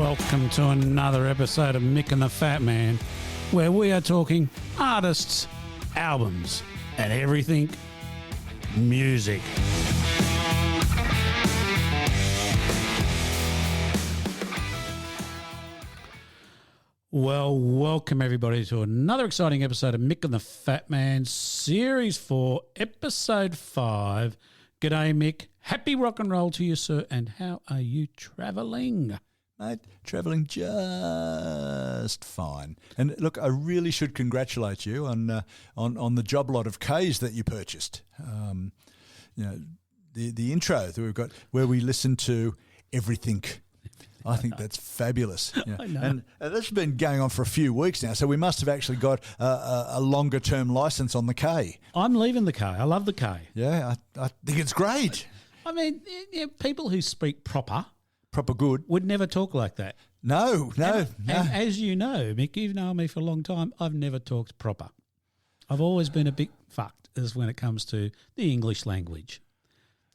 Welcome to another episode of Mick and the Fat Man, where we are talking artists, albums, and everything music. Well, welcome everybody to another exciting episode of Mick and the Fat Man, Series 4, Episode 5. G'day, Mick. Happy rock and roll to you, sir. And how are you travelling? Mate, travelling just fine. And look, I really should congratulate you on the job lot of Ks that you purchased. You know, the intro that we've got where we listen to everything. I think that's fabulous. Yeah. I know. And that's been going on for a few weeks now, so we must have actually got a longer term licence on the K. I'm leaving the K. I love the K. Yeah, I think it's great. I mean, people who speak proper good would never talk like that. No. And as you know, Mick, you've known me for a long time, I've never talked proper. I've always been a bit fucked as when it comes to the English language.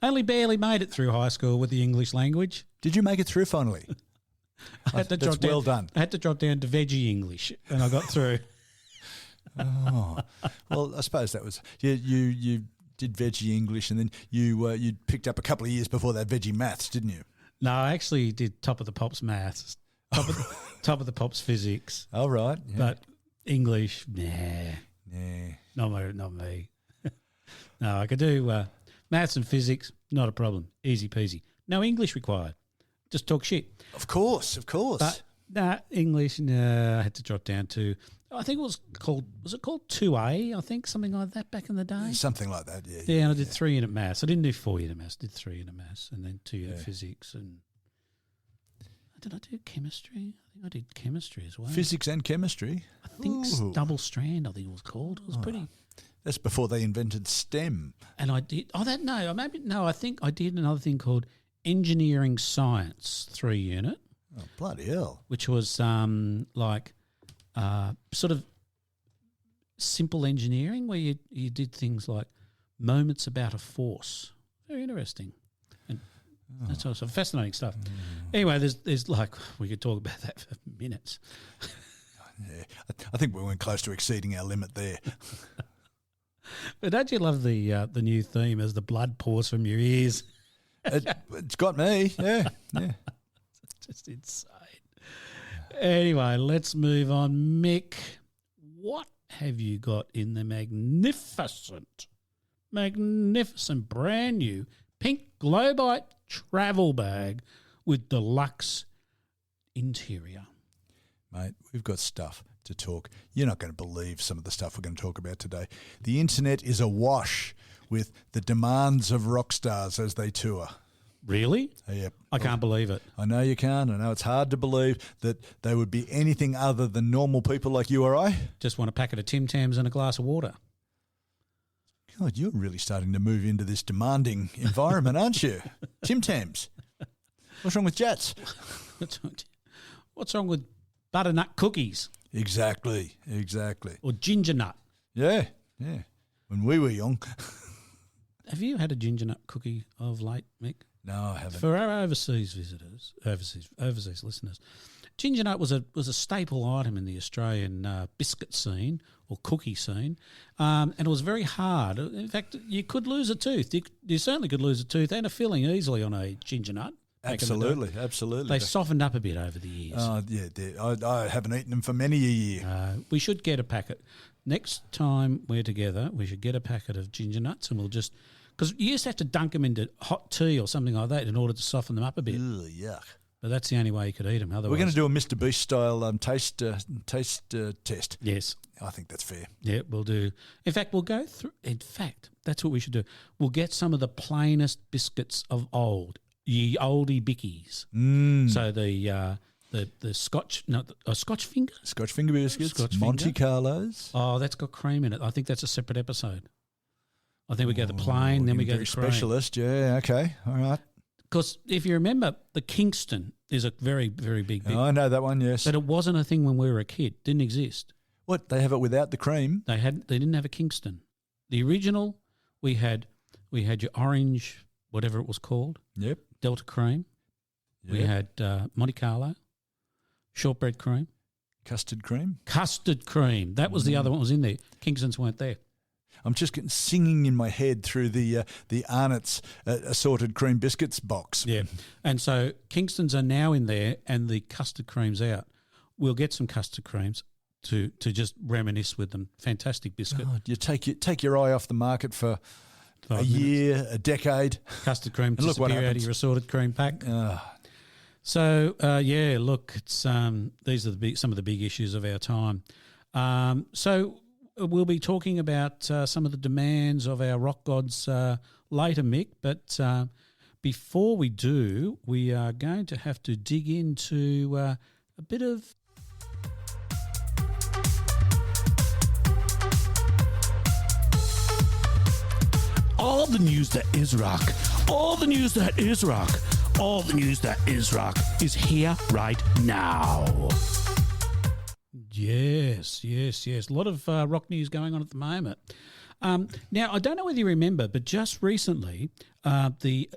Only barely made it through high school with the English language. Did you make it through finally? That's well done. I had to drop down to veggie English and I got through. Oh, well, I suppose that was you did veggie English and then you picked up a couple of years before that veggie maths, didn't you? No, I actually did top of the pops maths, top of the pops physics. Oh, right. Yeah. But English, nah, not me. No, I could do maths and physics, not a problem, easy peasy. No English required, just talk shit. Of course. But English, no, I had to drop down to, I think was it called 2A, I think, something like that back in the day? Something like that, yeah. Yeah, and I did 3-unit maths. I didn't do 4-unit maths, I did 3-unit maths and then 2-unit physics. And did I do chemistry? I think I did chemistry as well. Physics and chemistry? I think double strand, I think it was called. It was pretty. That's before they invented STEM. And I did, I think I did another thing called engineering science 3-unit. Oh, bloody hell. Which was sort of simple engineering where you did things like moments about a force. Very interesting. And that's also fascinating stuff. Anyway, there's like, we could talk about that for minutes. Yeah, I think we went close to exceeding our limit there. But don't you love the new theme as the blood pours from your ears? It's got me, yeah. It's just insane. Anyway, let's move on. Mick, what have you got in the magnificent brand new pink Globite travel bag with deluxe interior? Mate, we've got stuff to talk. You're not going to believe some of the stuff we're going to talk about today. The internet is awash with the demands of rock stars as they tour. Really? Yep. I can't believe it. I know you can't. I know it's hard to believe that they would be anything other than normal people like you or I. Just want a packet of Tim Tams and a glass of water. God, you're really starting to move into this demanding environment, aren't you? Tim Tams. What's wrong with Jats? What's wrong with butternut cookies? Exactly. Or ginger nut? Yeah. When we were young. Have you had a ginger nut cookie of late, Mick? No, I haven't. For our overseas visitors, overseas listeners, ginger nut was a staple item in the Australian biscuit scene or cookie scene, and it was very hard. In fact, you could lose a tooth. You certainly could lose a tooth and a filling easily on a ginger nut. Absolutely. They softened up a bit over the years. Oh, yeah. I haven't eaten them for many a year. We should get a packet. Next time we're together, we should get a packet of ginger nuts and we'll just... Because you used to have to dunk them into hot tea or something like that in order to soften them up a bit. Ugh, yuck. But that's the only way you could eat them. Otherwise, we're going to do a Mr. Beast style taste test. Yes. I think that's fair. Yeah, we'll do. In fact, we'll go through... In fact, that's what we should do. We'll get some of the plainest biscuits of old. Ye oldie bickies. So the Scotch finger? Scotch finger biscuits. Monte Carlos. Oh, that's got cream in it. I think that's a separate episode. I think we go the plain, then we go the cream. Specialist, yeah, okay, all right. Because if you remember, the Kingston is a very, very big bit. Oh, I know that one, yes. But it wasn't a thing when we were a kid. Didn't exist. What, they have it without the cream? They didn't have a Kingston. The original, we had your orange, whatever it was called. Yep. Delta Cream. Yep. We had Monte Carlo. Shortbread cream. Custard cream. Custard cream. That was the other one that was in there. Kingston's weren't there. I'm just getting singing in my head through the Arnott's assorted cream biscuits box. Yeah. And so Kingston's are now in there and the custard cream's out. We'll get some custard creams to just reminisce with them. Fantastic biscuit. Oh, you take your eye off the market for 5 a year, a decade. Custard cream And look what disappear out of happens. your assorted cream pack. So, look, it's these are some of the big issues of our time. So we'll be talking about some of the demands of our rock gods later, Mick. But before we do, we are going to have to dig into a bit of... All the news that is rock. All the news that is rock. All the news that is rock is here right now. Yes. A lot of rock news going on at the moment. Now, I don't know whether you remember, but just recently, the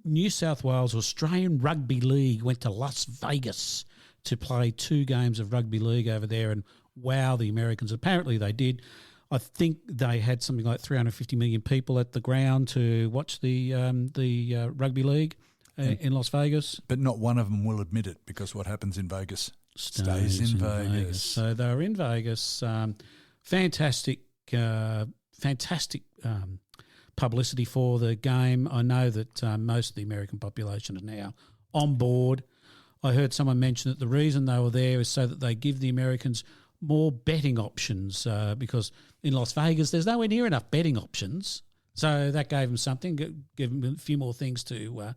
New South Wales Australian Rugby League went to Las Vegas to play 2 games of rugby league over there and wow the Americans. Apparently they did. I think they had something like 350 million people at the ground to watch the rugby league in Las Vegas. But not one of them will admit it because what happens in Vegas stays in Vegas. So they were in Vegas. Fantastic publicity for the game. I know that most of the American population are now on board. I heard someone mention that the reason they were there is so that they give the Americans more betting options because in Las Vegas there's nowhere near enough betting options. So that gave them something, gave them a few more things to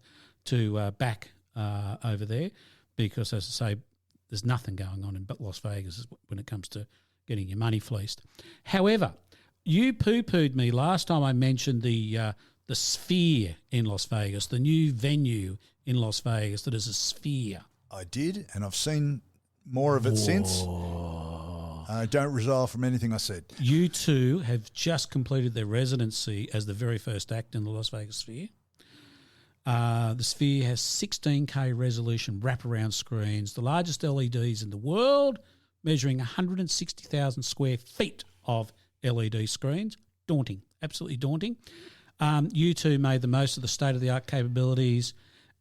back over there because, as I say, there's nothing going on in Las Vegas when it comes to getting your money fleeced. However, you poo-pooed me last time I mentioned the Sphere in Las Vegas, the new venue in Las Vegas that is a Sphere. I did, and I've seen more of it since. I don't resile from anything I said. U2 have just completed their residency as the very first act in the Las Vegas Sphere. The Sphere has 16K resolution wraparound screens, the largest LEDs in the world, measuring 160,000 square feet of LED screens. Daunting, absolutely daunting. U2 made the most of the state-of-the-art capabilities,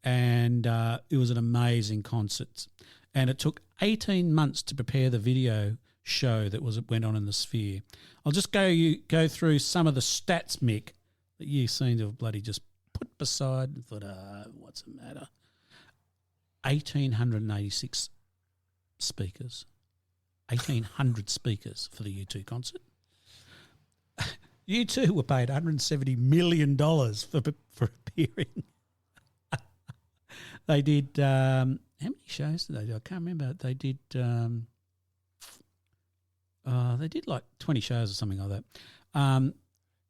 and it was an amazing concert. And it took 18 months to prepare the video show that went on in the Sphere. I'll just go through some of the stats, Mick, that you seem to have bloody just put beside and thought, what's the matter? 1,886 speakers. 1,800 speakers for the U2 concert. U2 were paid $170 million for appearing. They did, how many shows did they do? I can't remember. They did like 20 shows or something like that. $9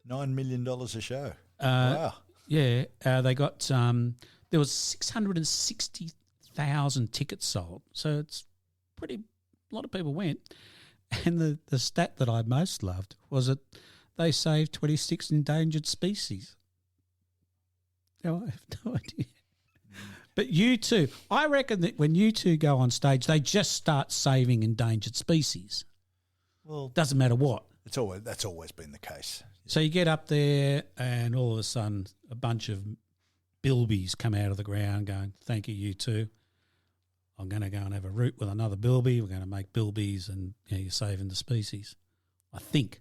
million a show. Wow. Yeah, they got there was 660,000 tickets sold, so it's a lot of people went. And the stat that I most loved was that they saved 26 endangered species. Now, I have no idea. But U2, I reckon that when U2 go on stage, they just start saving endangered species. Well, doesn't matter what. That's always been the case. So you get up there and all of a sudden a bunch of bilbies come out of the ground going, thank you, U2. I'm going to go and have a root with another bilby. We're going to make bilbies and you're saving the species. I think.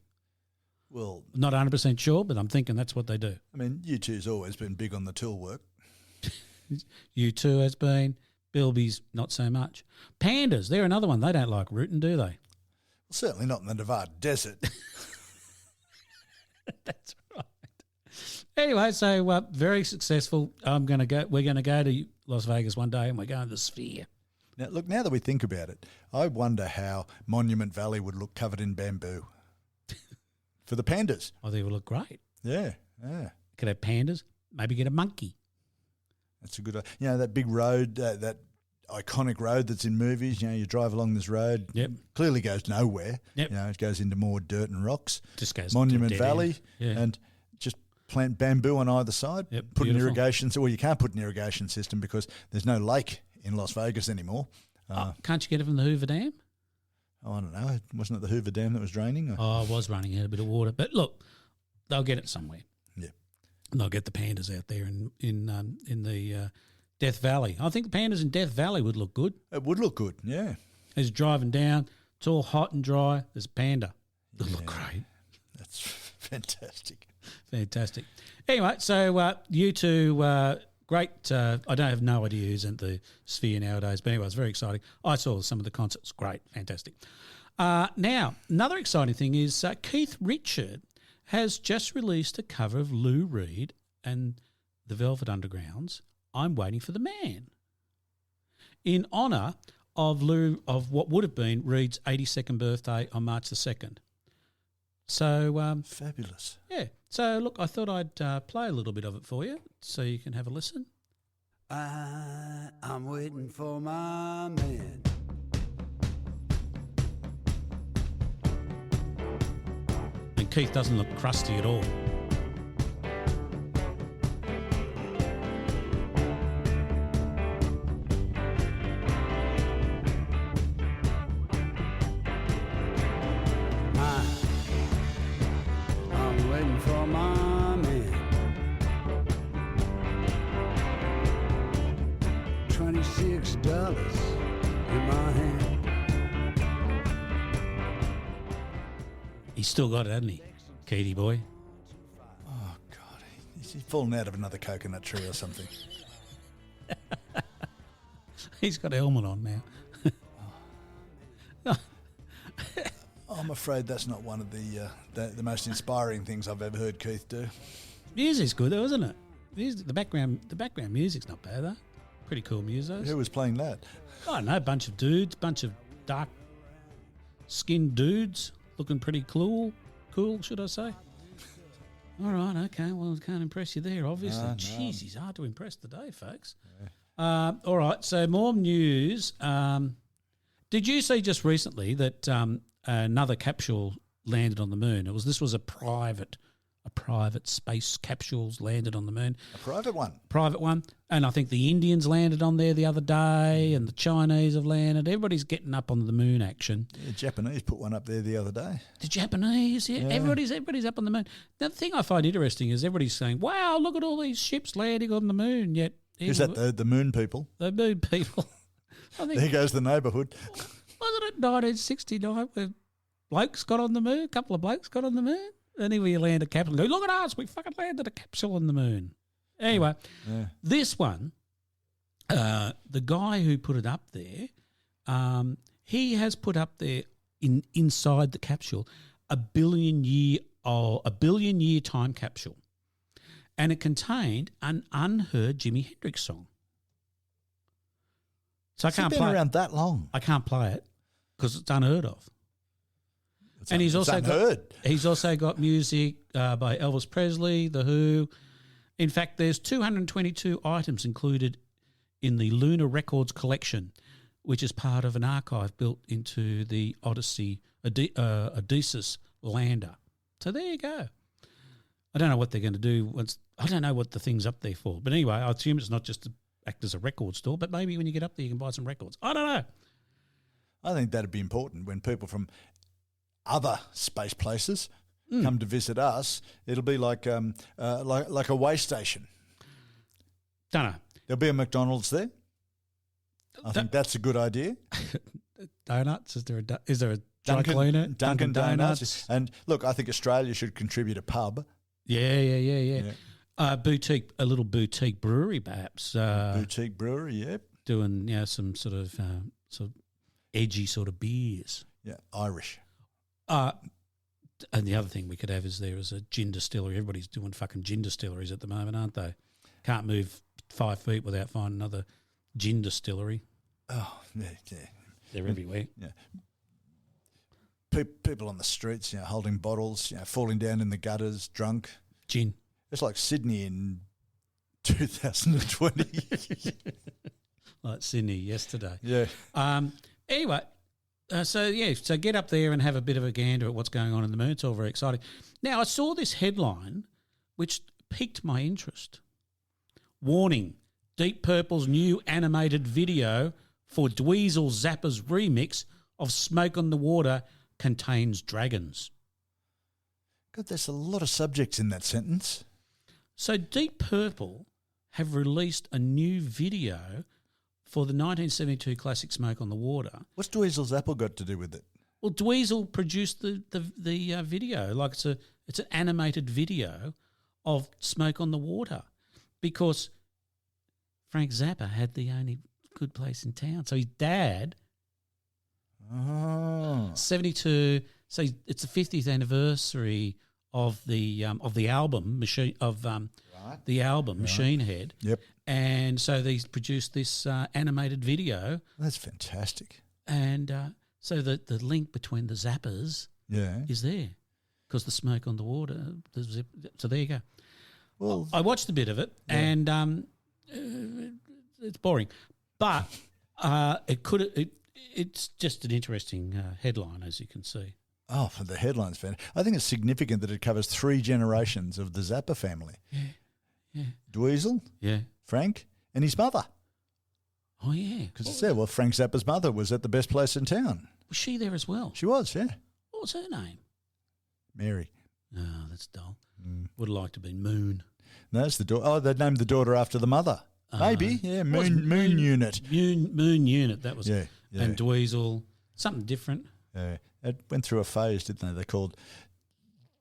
Well, not 100% sure, but I'm thinking that's what they do. I mean, U2's always been big on the tool work. U2 has been. Bilbies, not so much. Pandas, they're another one. They don't like rooting, do they? Well, certainly not in the Nevada desert. That's right. Anyway, so very successful. We're going to go to Las Vegas one day and we're going to the Sphere. Now, look, now that we think about it, I wonder how Monument Valley would look covered in bamboo for the pandas. I think it would look great. Yeah. Could have pandas, maybe get a monkey. That's a good idea. You know, that big road, that iconic road that's in movies, you drive along this road, clearly goes nowhere. Yep. It goes into more dirt and rocks. Just goes Monument to Valley, yeah. And just plant bamboo on either side. Yep, put beautiful. an irrigation, well, you can't put an irrigation system because there's no lake in Las Vegas anymore. Can't you get it from the Hoover Dam? Oh, I don't know. Wasn't it the Hoover Dam that was draining? Oh, I was running out a bit of water. But look, they'll get it somewhere. Yeah. And they'll get the pandas out there in the Death Valley. I think the pandas in Death Valley would look good. It would look good, yeah. As driving down, it's all hot and dry. There's a panda. It'll look great. That's fantastic. Fantastic. Anyway, so you two, great. I don't have no idea who's in the Sphere nowadays, but anyway, it's very exciting. I saw some of the concerts. Great, fantastic. Now, another exciting thing is Keith Richard has just released a cover of Lou Reed and the Velvet Underground's I'm Waiting for the Man, in honour of what would have been Reed's 82nd birthday on March the 2nd. So Fabulous. Yeah. So look, I thought I'd play a little bit of it for you so you can have a listen. I'm waiting for my man. And Keith doesn't look crusty at all. I'm waiting for my man. $26 in my hand. He's still got it, hasn't he, Keithie boy? Oh, God. He's fallen out of another coconut tree or something. He's got a helmet on now. I'm afraid that's not one of the most inspiring things I've ever heard Keith do. Music's good though, isn't it? The background music's not bad though. Pretty cool musos. Who was playing that? I don't know, a bunch of dudes, bunch of dark skinned dudes looking pretty cool, should I say. All right, okay, well, I can't impress you there, obviously. No. Jeez, he's hard to impress today, folks. Yeah. All right, so more news. Did you see just recently that another capsule landed on the moon? This was a private space capsules landed on the moon. A private one. Private one. And I think the Indians landed on there the other day and the Chinese have landed. Everybody's getting up on the moon action. The Japanese put one up there the other day. The Japanese, yeah. Everybody's up on the moon. Now, the thing I find interesting is everybody's saying, wow, look at all these ships landing on the moon. Yet Is that the moon people? The moon people. I think, There goes the neighbourhood. wasn't it 1969 where blokes got on the moon? A couple of blokes got on the moon? And then we land a capsule. Look at us, we fucking landed a capsule on the moon. Anyway, this one, the guy who put it up there, he has put up there inside the capsule a billion year time capsule, and it contained an unheard Jimi Hendrix song. So I can't play around that long. I can't play it because it's unheard of. And he's also got music by Elvis Presley, The Who. In fact, there's 222 items included in the Lunar Records collection, which is part of an archive built into the Odysseus lander. So there you go. I don't know what they're going to do. I don't know what the thing's up there for. But anyway, I assume it's not just to act as a record store, but maybe when you get up there you can buy some records. I don't know. I think that'd be important when people from other space places come to visit us. It'll be like a way station. Don't know. There'll be a McDonald's there. I think that's a good idea. Donuts? Is there a dry cleaner? Dunkin' Donuts. And look, I think Australia should contribute a pub. Yeah. A little boutique brewery, perhaps. Boutique brewery, yep. Doing some sort of edgy sort of beers. Yeah, Irish. And the other thing we could have is there is a gin distillery. Everybody's doing fucking gin distilleries at the moment, aren't they? Can't move 5 feet without finding another gin distillery. Oh, yeah. They're everywhere. Yeah. People on the streets, holding bottles, falling down in the gutters, drunk. Gin. It's like Sydney in 2020. Like Sydney yesterday. Yeah. Anyway, so get up there and have a bit of a gander at what's going on in the moon. It's all very exciting. Now, I saw this headline which piqued my interest. Warning, Deep Purple's new animated video for Dweezil Zappa's remix of Smoke on the Water Contains Dragons. God, there's a lot of subjects in that sentence. So Deep Purple have released a new video for the 1972 classic Smoke on the Water. What's Dweezil Zappa got to do with it? Well, Dweezil produced the video, like it's an animated video of Smoke on the Water, because Frank Zappa had the only good place in town. So his dad, 72. So it's the 50th anniversary of the album Machine Machine Head. Yep. And so they produced this animated video. That's fantastic. And so the link between the Zappas is there, because the Smoke on the Water. So there you go. Well, I watched a bit of it, and it's boring, but it's just an interesting headline, as you can see. Oh, for the headlines, fan. I think it's significant that it covers 3 generations of the Zappa family. Yeah. Dweezil, Frank, and his mother. Oh, yeah. Because it said, Frank Zappa's mother was at the best place in town. Was she there as well? She was, yeah. What was her name? Mary. Oh, that's dull. Would have liked to have been Moon. No, it's the daughter. Oh, they named the daughter after the mother. Maybe, yeah. Moon Unit. Moon Unit, that was Yeah. And Dweezil, something different. Yeah. It went through a phase, didn't they? They called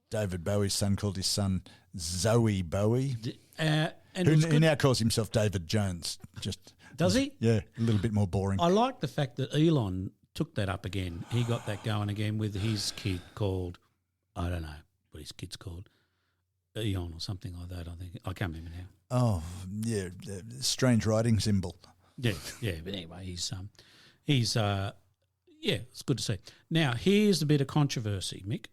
David Bowie's son, called his son Zoe Bowie. Who now calls himself David Jones. Does he? Yeah, a little bit more boring. I like the fact that Elon took that up again. He got that going again with his kid called, I don't know what his kid's called, Eon or something like that, I think. I can't remember now. Oh, yeah, strange writing symbol. Yeah, but anyway, it's good to see. Now, here's a bit of controversy, Mick.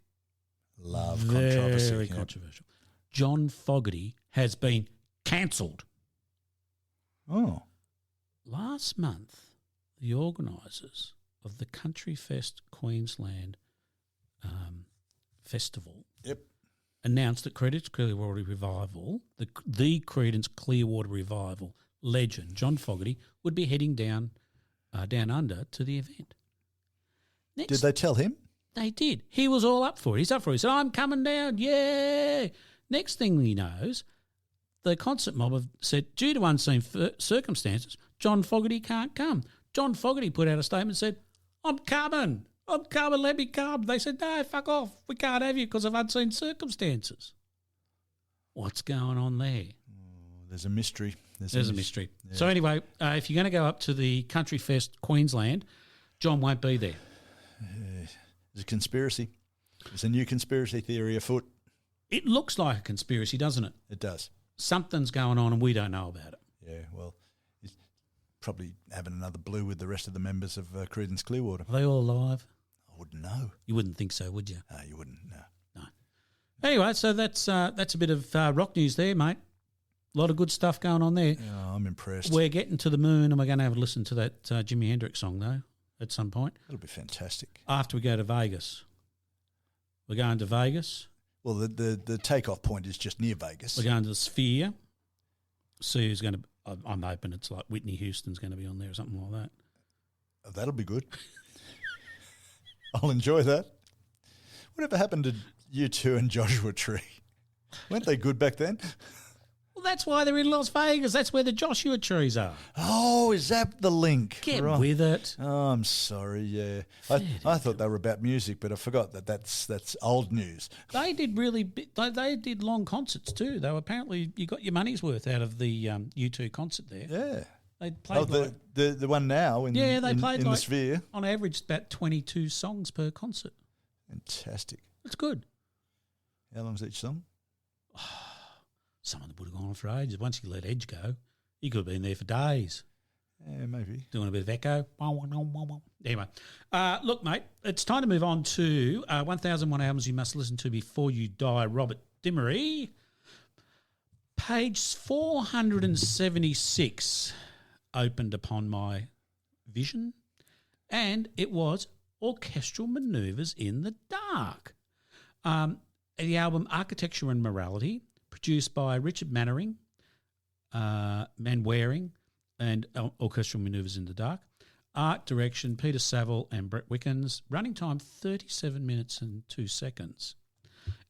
Love controversy. Very controversial. John Fogarty has been cancelled. Oh. Last month, the organisers of the Country Fest Queensland festival announced that Creedence Clearwater Revival, the Creedence Clearwater Revival legend, John Fogarty, would be heading down under to the event. Did they tell him? They did. He was all up for it. He's up for it. He said, I'm coming down. Yeah. Next thing he knows, the concert mob have said, due to unseen circumstances, John Fogarty can't come. John Fogarty put out a statement and said, I'm coming, let me come. They said, no, fuck off. We can't have you because of unseen circumstances. What's going on there? There's a mystery. There's a mystery. Yeah. So anyway, if you're going to go up to the Country Fest Queensland, John won't be there. There's a conspiracy. There's a new conspiracy theory afoot. It looks like a conspiracy, doesn't it? It does. Something's going on and we don't know about it. Yeah, well, he's probably having another blue with the rest of the members of Creedence Clearwater. Are they all alive? I wouldn't know. You wouldn't think so, would you? No, you wouldn't, no. Anyway, so that's a bit of rock news there, mate. A lot of good stuff going on there. Yeah, I'm impressed. We're getting to the moon and we're going to have a listen to that Jimi Hendrix song, though, at some point. That'll be fantastic. After we go to Vegas. We're going to Vegas. Well, the takeoff point is just near Vegas. We're going to the Sphere. See who's going to... I'm hoping it's like Whitney Houston's going to be on there or something like that. Oh, that'll be good. I'll enjoy that. Whatever happened to U2 and Joshua Tree? Weren't they good back then? Well, that's why they're in Las Vegas. That's where the Joshua trees are. Oh, is that the link? Get with it. Oh, I'm sorry, yeah. I thought they were about music, but I forgot that's old news. They did they did long concerts too, though. Apparently you got your money's worth out of the U2 concert there. Yeah. They played the one now in the Sphere. On average about 22 songs per concert. Fantastic. That's good. How long's each song? Some of them would have gone on for ages. Once you let Edge go, he could have been there for days. Yeah, maybe. Doing a bit of echo. Anyway, look, mate, it's time to move on to 1001 Albums You Must Listen To Before You Die, Robert Dimery. Page 476 opened upon my vision, and it was Orchestral Maneuvers in the Dark. The album Architecture and Morality, produced by Richard Manwaring and Orchestral Maneuvers in the Dark. art direction, Peter Saville and Brett Wickens. Running time, 37 minutes and 2 seconds.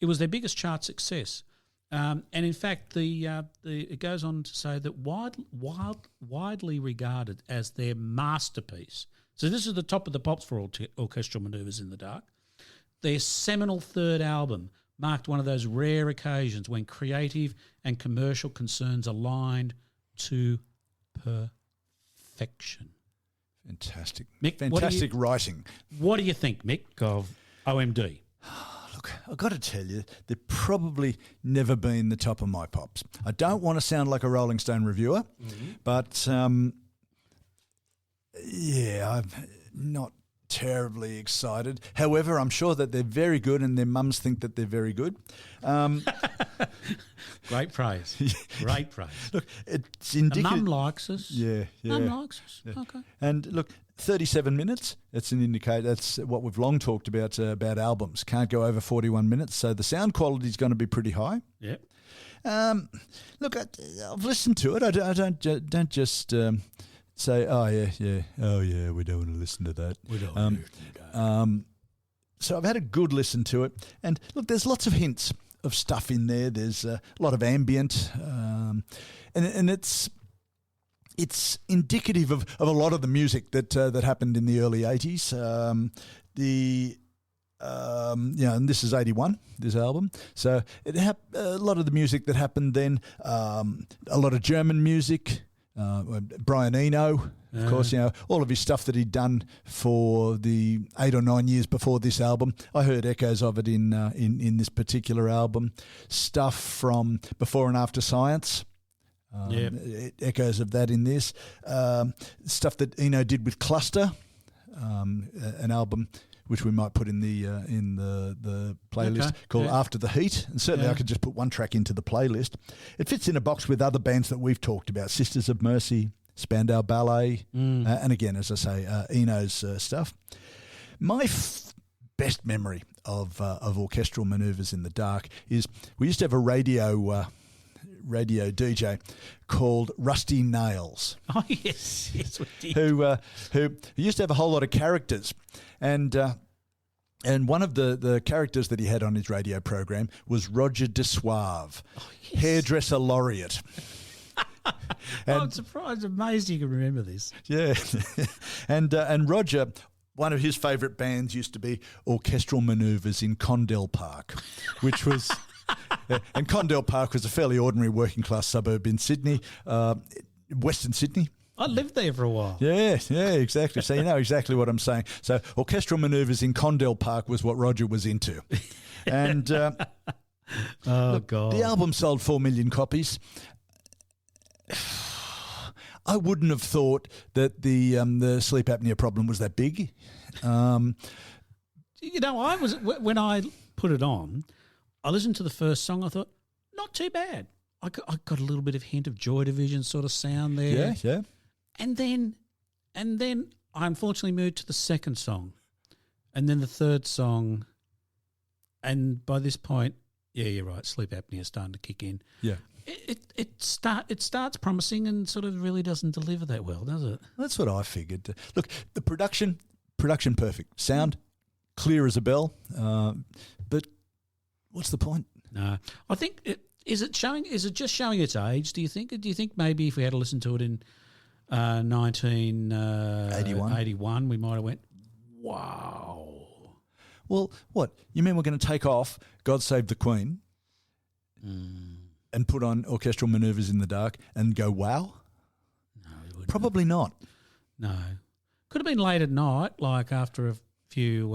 It was their biggest chart success. And in fact, it goes on to say that widely regarded as their masterpiece. So this is the top of the pops for Orchestral Maneuvers in the Dark. Their seminal third album marked one of those rare occasions when creative and commercial concerns aligned to perfection. Fantastic. Mick, fantastic writing. What do you think, Mick, of OMD? Look, I've got to tell you, they've probably never been the top of my pops. I don't want to sound like a Rolling Stone reviewer, but I'm not terribly excited. However, I'm sure that they're very good and their mums think that they're very good. Great praise. Great praise. Look, it's indicative. Mum likes us. Yeah. Mum likes us. Yeah. Okay. And look, 37 minutes, it's an indicator. That's what we've long talked about albums. Can't go over 41 minutes, so the sound quality is going to be pretty high. Yep. Look, I've listened to it. I don't just say, oh yeah, we don't want to listen to that. We don't. So I've had a good listen to it, and look, there's lots of hints of stuff in there. There's a lot of ambient, and it's indicative of a lot of the music that happened in the early 80s. And this is 81, this album. So it a lot of the music that happened then, a lot of German music, Brian Eno, of course, all of his stuff that he'd done for the 8 or 9 years before this album. I heard echoes of it in this particular album. Stuff from Before and After Science. Echoes of that in this. Stuff that Eno did with Cluster, an album which we might put in the playlist called After the Heat. And certainly I could just put one track into the playlist. It fits in a box with other bands that we've talked about, Sisters of Mercy, Spandau Ballet, and again, as I say, Eno's stuff. My best memory of Orchestral Maneuvers in the Dark is we used to have a radio DJ called Rusty Nails. Oh, yes, we did. Who used to have a whole lot of characters. And one of the characters that he had on his radio program was Roger de Suave, hairdresser laureate. I'm surprised, amazed you can remember this. Yeah. and Roger, one of his favourite bands used to be Orchestral Maneuvers in Condell Park, which was... and Condell Park was a fairly ordinary working-class suburb in Sydney, Western Sydney. I lived there for a while. Yeah, exactly. So you know exactly what I'm saying. So Orchestral Maneuvers in Condell Park was what Roger was into. And God. The album sold 4 million copies. I wouldn't have thought that the sleep apnea problem was that big. I was when I put it on, I listened to the first song. I thought, not too bad. I got a little bit of hint of Joy Division sort of sound there. Yeah. And then I unfortunately moved to the second song, and then the third song, and by this point, yeah, you're right. Sleep apnea is starting to kick in. Yeah. It starts promising and sort of really doesn't deliver that well, does it? That's what I figured. Look, the production perfect. Sound clear as a bell. But what's the point? No, I think is it just showing its age? Do you think? Do you think maybe if we had to listen to it in 1981, we might have went, wow. Well, what you mean? We're going to take off "God Save the Queen" and put on Orchestral Maneuvers in the Dark and go, wow? No, we wouldn't. Probably not. No, could have been late at night, like after a few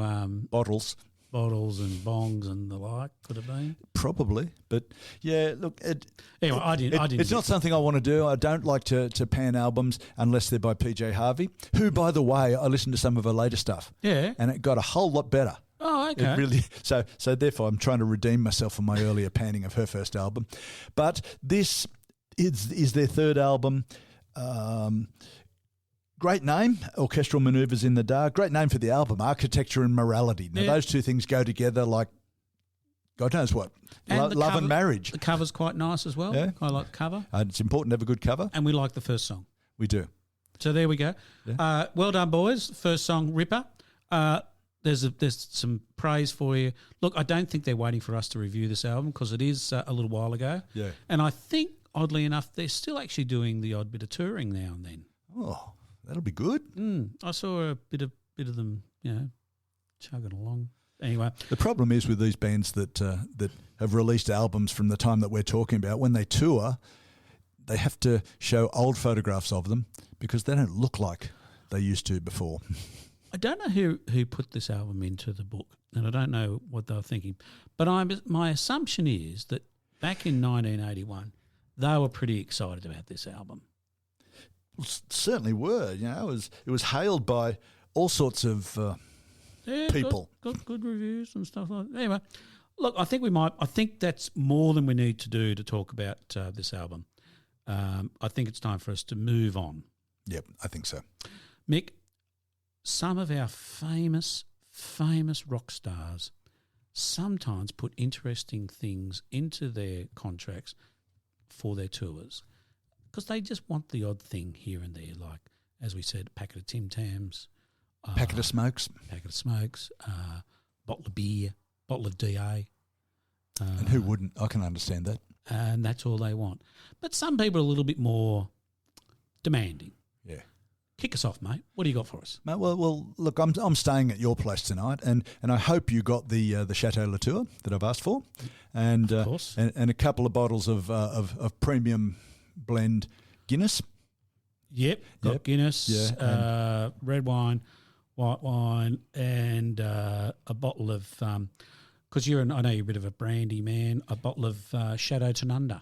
bottles and bongs and the like. Could have been probably, but yeah. Look, anyway, I didn't. It's not something I want to do. I don't like to pan albums unless they're by PJ Harvey, who, by the way, I listened to some of her later stuff. Yeah, and it got a whole lot better. Oh, okay. It really, so therefore, I'm trying to redeem myself from my earlier panning of her first album, but this is their third album. Great name, Orchestral Maneuvers in the Dark. Great name for the album, Architecture and Morality. Now, those two things go together like God knows what. Love and marriage. The cover's quite nice as well. Yeah. I like the cover. It's important to have a good cover. And we like the first song. We do. So there we go. Yeah. Well done, boys. First song, Ripper. There's some praise for you. Look, I don't think they're waiting for us to review this album because it is a little while ago. Yeah. And I think, oddly enough, they're still actually doing the odd bit of touring now and then. Oh, that'll be good. I saw a bit of them, chugging along. Anyway, The problem is with these bands that have released albums from the time that we're talking about, when they tour, they have to show old photographs of them because they don't look like they used to before. I don't know who put this album into the book, and I don't know what they were thinking, but my assumption is that back in 1981, they were pretty excited about this album. Certainly were. It was hailed by all sorts of people. Got good reviews and stuff like that. Anyway, look, I think that's more than we need to do to talk about this album. I think it's time for us to move on. Yep, I think so. Mick, some of our famous rock stars sometimes put interesting things into their contracts for their tours because they just want the odd thing here and there, like, as we said, a packet of Tim Tams, Packet of smokes. Bottle of beer, bottle of DA. And who wouldn't? I can understand that. And that's all they want. But some people are a little bit more demanding. Yeah. Kick us off, mate. What do you got for us? Mate, well, look, I'm staying at your place tonight, and I hope you got the Chateau Latour that I've asked for, and Of course. and a couple of bottles of premium blend Guinness. Yep, got Guinness, Yeah, red wine, white wine, and a bottle of because I know you're a bit of a brandy man. A bottle of Shadow Tanunda.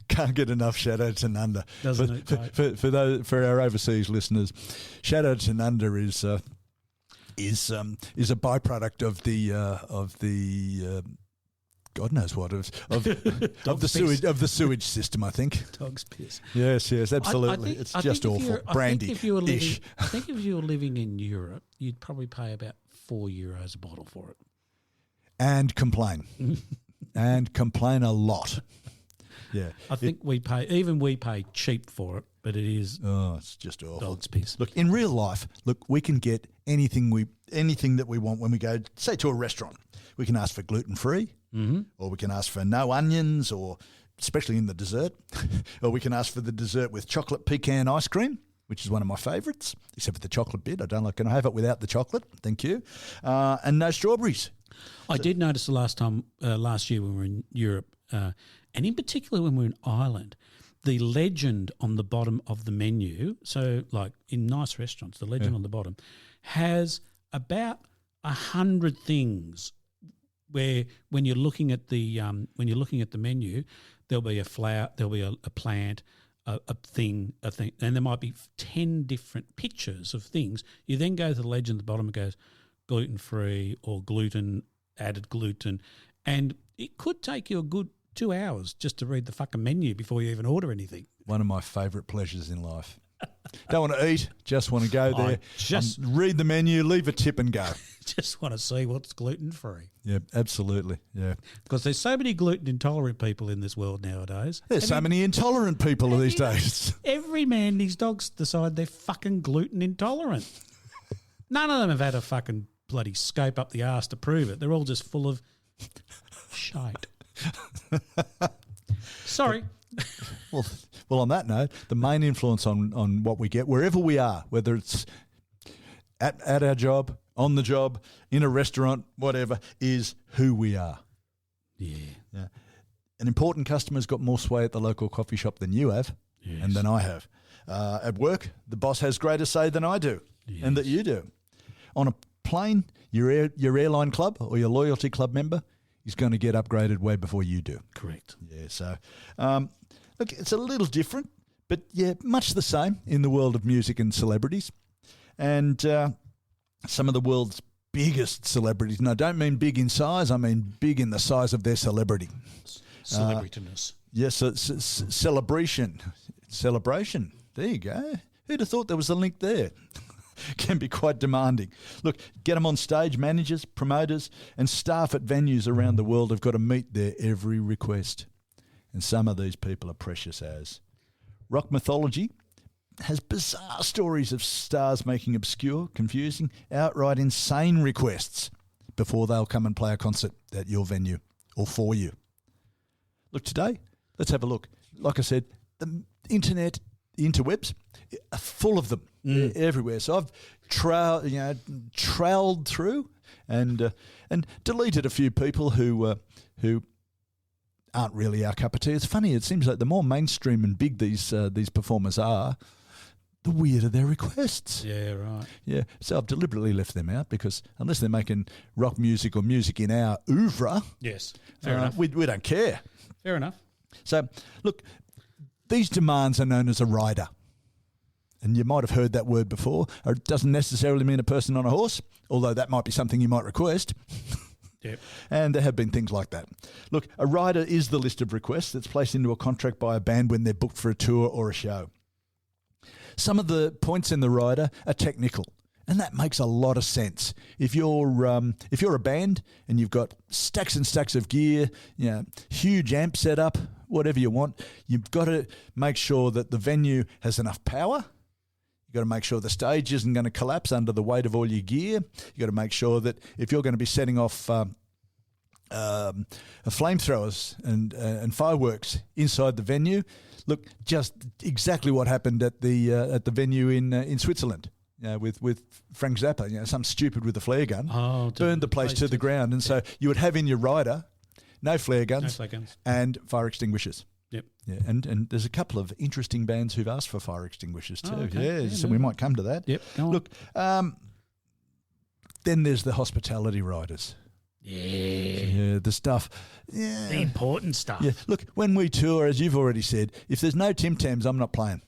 Can't get enough Shadow Tanunda. Doesn't it? For our overseas listeners, Shadow Tanunda is a byproduct of the God knows what of the sewage system. I think. Dog's piss. Yes, absolutely. It's just awful. Brandy. I think if you were living in Europe, you'd probably pay about €4 a bottle for it. And complain. And complain a lot. Yeah. I think we pay cheap for it, but it is it's just awful. dog's piss. Look, in real life, we can get anything that we want when we go, say, to a restaurant. We can ask for gluten-free, or we can ask for no onions, or especially in the dessert, or we can ask for the dessert with chocolate pecan ice cream, which is one of my favourites, except for the chocolate bit. I don't like. Can I have it without the chocolate? Thank you. And no strawberries. I did notice the last year when we were in Europe, and in particular when we were in Ireland, the legend on the bottom of the menu, so like in nice restaurants, the legend on the bottom has about 100 things where when you're looking at the menu, there'll be a flower, there'll be a plant, a thing, and there might be 10 different pictures of things. You then go to the legend at the bottom and goes gluten-free or added gluten, and it could take you a good 2 hours just to read the fucking menu before you even order anything. One of my favourite pleasures in life. Don't want to eat, just want to go there, read the menu, leave a tip and go. Just want to see what's gluten-free. Yeah, absolutely, yeah. Because there's so many gluten-intolerant people in this world nowadays. There's so many intolerant people these days. Every man and his dogs decide they're fucking gluten-intolerant. None of them have had a fucking bloody scope up the arse to prove it. They're all just full of shite. Sorry. Well, on that note, the main influence on what we get, wherever we are, whether it's at our job, on the job, in a restaurant, whatever, is who we are. Yeah. An important customer's got more sway at the local coffee shop than you have, and than I have. At work, the boss has greater say than I do, and that you do. On a plane, your airline club or your loyalty club member is going to get upgraded way before you do. Correct. Yeah, so look, it's a little different, but yeah, much the same in the world of music and celebrities. And some of the world's biggest celebrities, and I don't mean big in size, I mean big in the size of their celebrity. Celebrityness. Yes, celebration. There you go. Who'd have thought there was a link there? Can be quite demanding. Look, get them on stage, managers, promoters, and staff at venues around the world have got to meet their every request. and some of these people are precious as. Rock mythology has bizarre stories of stars making obscure, confusing, outright insane requests before they'll come and play a concert at your venue or for you. Look, today, let's have a look. Like I said, the internet, the interwebs, are full of them. They're everywhere. So I've trailed through and deleted a few people who aren't really our cup of tea. It's funny. It seems like the more mainstream and big these performers are, the weirder their requests. Yeah, right. Yeah, so I've deliberately left them out because unless they're making rock music or music in our oeuvre, yes, fair enough. We don't care. Fair enough. So, look, these demands are known as a rider. And you might have heard that word before. It doesn't necessarily mean a person on a horse, although that might be something you might request. Yep. And there have been things like that. Look, a rider is the list of requests that's placed into a contract by a band when they're booked for a tour or a show. Some of the points in the rider are technical, and that makes a lot of sense. If you're a band and you've got stacks and stacks of gear, huge amp setup, whatever you want, you've got to make sure that the venue has enough power. You've got to make sure the stage isn't going to collapse under the weight of all your gear. You've got to make sure that if you're going to be setting off flamethrowers and fireworks inside the venue, look, just exactly what happened at the venue in Switzerland. With Frank Zappa, something stupid with a flare gun, burned the place to the ground. And so you would have in your rider no flare guns, and fire extinguishers. Yep. Yeah, and there's a couple of interesting bands who've asked for fire extinguishers too. Okay. So we might come to that. Yep. Look, then there's the hospitality riders. Yeah, the stuff. Yeah. The important stuff. Yeah, look, when we tour, as you've already said, if there's no Tim Tams, I'm not playing.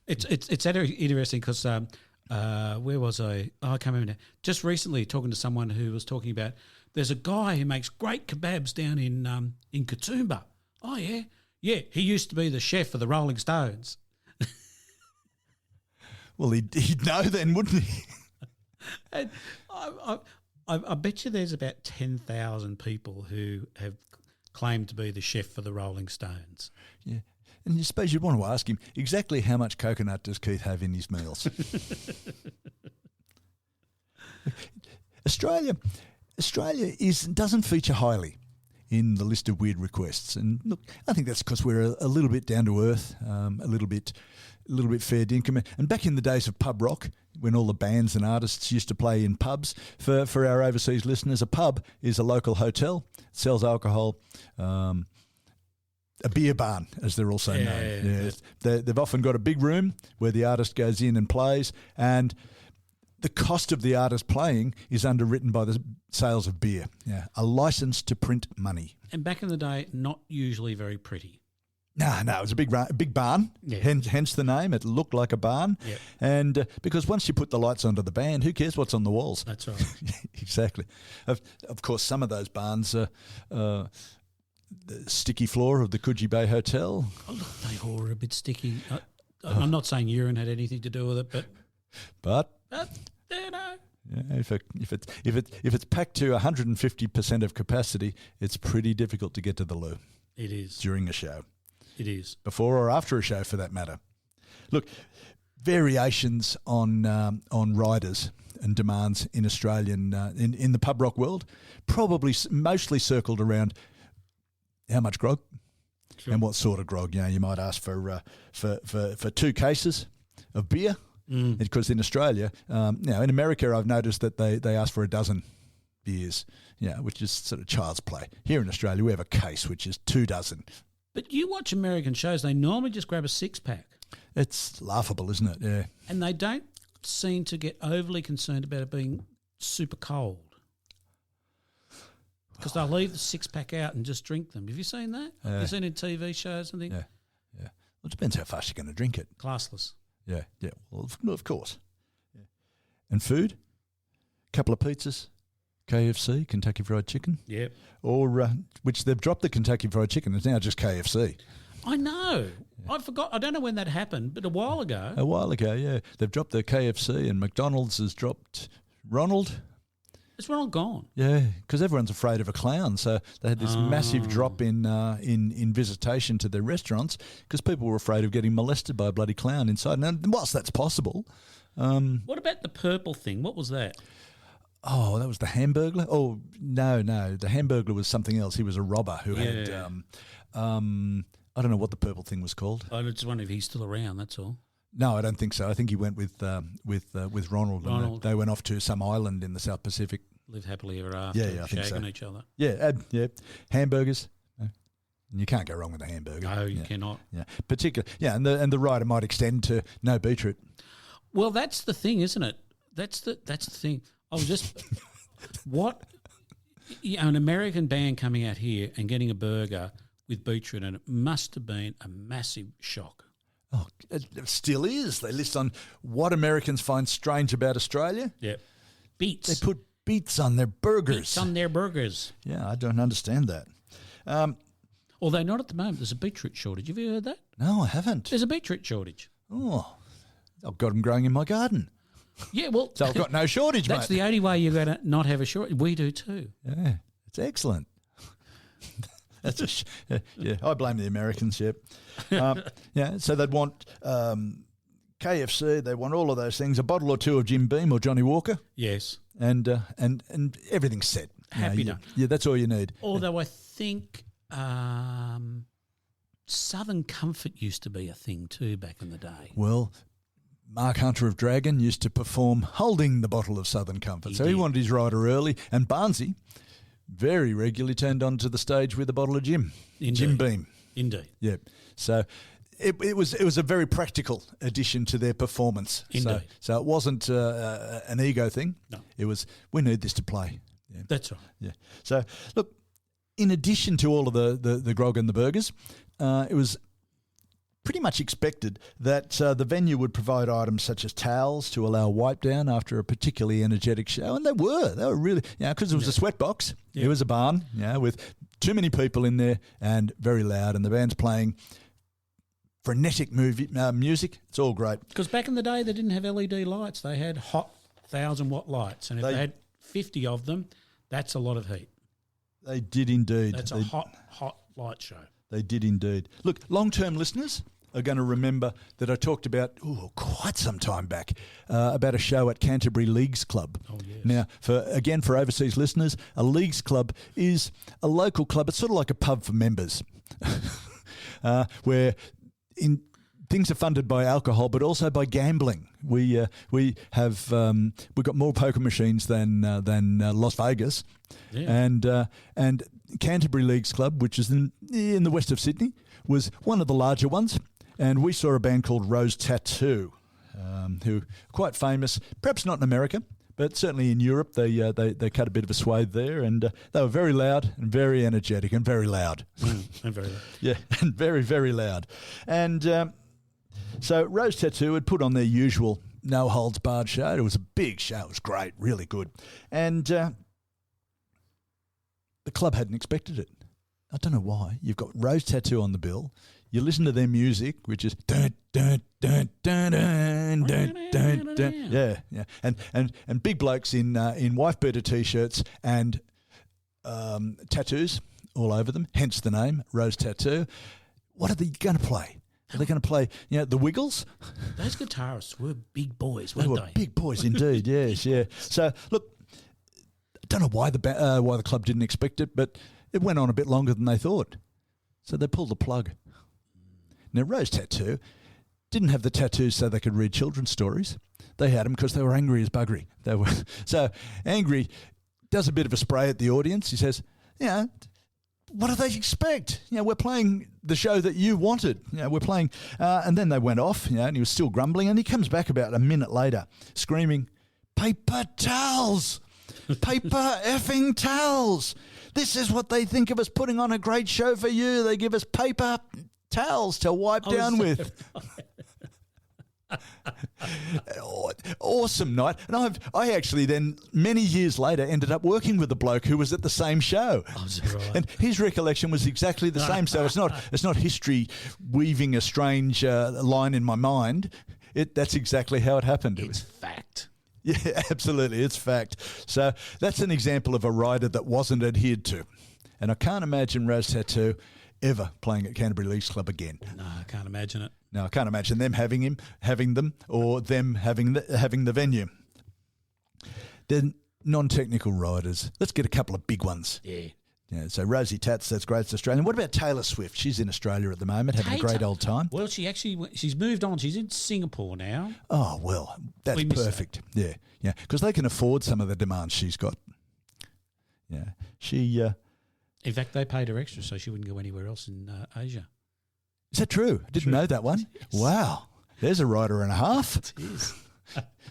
It's interesting because where was I? Oh, I can't remember now. Just recently talking to someone who was talking about there's a guy who makes great kebabs down in Katoomba. Oh, yeah. Yeah, he used to be the chef for the Rolling Stones. Well, he'd know then, wouldn't he? And I bet you there's about 10,000 people who have claimed to be the chef for the Rolling Stones. Yeah. And you suppose you'd want to ask him exactly how much coconut does Keith have in his meals? Australia doesn't feature highly in the list of weird requests, and look, I think that's because we're a little bit down to earth, a little bit fair dinkum. And back in the days of pub rock, when all the bands and artists used to play in pubs, for our overseas listeners, a pub is a local hotel, sells alcohol. A beer barn, as they're also known. Yeah. They've often got a big room where the artist goes in and plays, and the cost of the artist playing is underwritten by the sales of beer. Yeah, a license to print money. And back in the day, not usually very pretty. No, it was a big barn, hence the name. It looked like a barn. Yep. And because once you put the lights onto the band, who cares what's on the walls? That's right. Exactly. Of course, some of those barns are... the sticky floor of the Coogee Bay Hotel. Oh, look, they were a bit sticky. I'm not saying urine had anything to do with it, but you know. Yeah, if it's packed to 150% of capacity, it's pretty difficult to get to the loo. It is during a show. It is before or after a show, for that matter. Look, variations on riders and demands in Australian in the pub rock world, probably mostly circled around. How much grog? Sure. And what sort of grog? You might ask for 2 cases of beer, because in Australia, in America, I've noticed that they ask for a dozen beers, which is sort of child's play. Here in Australia, we have a case, which is 2 dozen. But you watch American shows; they normally just grab a 6-pack. It's laughable, isn't it? Yeah. And they don't seem to get overly concerned about it being super cold. Because they'll leave the 6-pack out and just drink them. Have you seen that? Have you seen it in TV shows and things? Yeah. Well, it depends how fast you're going to drink it. Classless. Yeah. Well, of course. Yeah. And food? A couple of pizzas, KFC, Kentucky Fried Chicken. Yep. Or, which they've dropped the Kentucky Fried Chicken. It's now just KFC. I know. Yeah. I forgot. I don't know when that happened, but a while ago. Yeah. They've dropped the KFC, and McDonald's has dropped Ronald. It's all gone. Yeah, because everyone's afraid of a clown, so they had this massive drop in visitation to their restaurants because people were afraid of getting molested by a bloody clown inside. Now, whilst that's possible, What about the purple thing? What was that? oh, that was the Hamburglar. Oh no, the Hamburglar was something else. He was a robber who had I don't know what the purple thing was called. I just wonder if he's still around. That's all. No, I don't think so. I think he went with Ronald. Ronald. They went off to some island in the South Pacific. Live happily ever after. Yeah, I think so. shagging each other. Yeah, hamburgers. You can't go wrong with a hamburger. No, you cannot. Yeah, and the writer might extend to no beetroot. Well, that's the thing, isn't it? That's the thing. I was just an American band coming out here and getting a burger with beetroot in it must have been a massive shock. Oh, it still is. They list on what Americans find strange about Australia. Yeah, beets. They put beets on their burgers. Beets on their burgers. Yeah, I don't understand that. Although not at the moment. There's a beetroot shortage. Have you heard that? No, I haven't. There's a beetroot shortage. Oh, I've got them growing in my garden. Yeah, well, So I've got no shortage, that's mate. the only way you're going to not have a shortage. We do too. Yeah, it's excellent. That's yeah. I blame the Americans. Yep. Yeah. So they'd want KFC. They want all of those things. A bottle or two of Jim Beam or Johnny Walker, Yes. and everything's set. Happy done. Yeah, that's all you need. Although I think Southern Comfort used to be a thing too back in the day. Well, Mark Hunter of Dragon used to perform holding the bottle of Southern Comfort, so he did. wanted his rider early. And Barnsey very regularly turned onto the stage with a bottle of Jim Indeed. Beam. Indeed. Yeah. So it was a very practical addition to their performance. Indeed. So it wasn't an ego thing. No. It was, we need this to play. Yeah. That's right. Yeah. So look, in addition to all of the grog and the burgers, it was pretty much expected that the venue would provide items such as towels to allow wipe down after a particularly energetic show, and they were really, because it was a sweat box. Yeah. It was a barn, with too many people in there and very loud, and the band's playing frenetic music. It's all great. Because back in the day, they didn't have LED lights. They had hot 1,000-watt lights. And if they had 50 of them, that's a lot of heat. They did indeed. That's a hot light show. They did indeed. Look, long-term listeners are going to remember that I talked about, quite some time back, about a show at Canterbury Leagues Club. Oh, yes. Now, for overseas listeners, a Leagues Club is a local club. It's sort of like a pub for members, where things are funded by alcohol, but also by gambling. We have we've got more poker machines than Las Vegas, and Canterbury Leagues Club, which is in the west of Sydney, was one of the larger ones. And we saw a band called Rose Tattoo, who are quite famous, perhaps not in America, but certainly in Europe. They cut a bit of a swathe there, and they were very loud and very energetic and very loud. And very loud. Yeah, and very, very loud. And so Rose Tattoo had put on their usual no-holds-barred show. It was a big show. It was great, really good. And the club hadn't expected it. I don't know why. You've got Rose Tattoo on the bill. You listen to their music, which is dun dun dun dun dun dun dun dun. Yeah. And big blokes in wife beater t-shirts and tattoos all over them. Hence the name Rose Tattoo. What are they going to play? Are they going to play, the Wiggles? Those guitarists were big boys, They weren't were they? big boys indeed. Yes, yeah. So look, I don't know why the club didn't expect it, but it went on a bit longer than they thought. So they pulled the plug. Now, Rose Tattoo didn't have the tattoos so they could read children's stories. They had them because they were angry as buggery. They were so angry. Does a bit of a spray at the audience. He says, what do they expect? We're playing the show that you wanted. We're playing, and then they went off. And he was still grumbling. And he comes back about a minute later, screaming, "Paper towels, paper effing towels! This is what they think of us putting on a great show for you. They give us paper towels to wipe down with." Awesome night. And I actually then, many years later, ended up working with a bloke who was at the same show. Oh, is that right? And his recollection was exactly the same. So it's not history weaving a strange line in my mind. That's exactly how it happened. It's fact. Yeah, absolutely. It's fact. So that's an example of a rider that wasn't adhered to. And I can't imagine Raz Tattoo ever playing at Canterbury Leagues Club again. No, I can't imagine it. No, I can't imagine them having them, or them having the venue. Then non-technical riders. Let's get a couple of big ones. Yeah. Yeah, so Rosie Tats, that's great. It's Australian. What about Taylor Swift? She's in Australia at the moment, having a great old time. Well, she's moved on. She's in Singapore now. Oh, well, that's perfect. Yeah, yeah, because they can afford some of the demands she's got. Yeah, she... in fact, they paid her extra so she wouldn't go anywhere else in Asia. Is that true? Didn't know that one. Yes. Wow, there's a rider and a half. It is.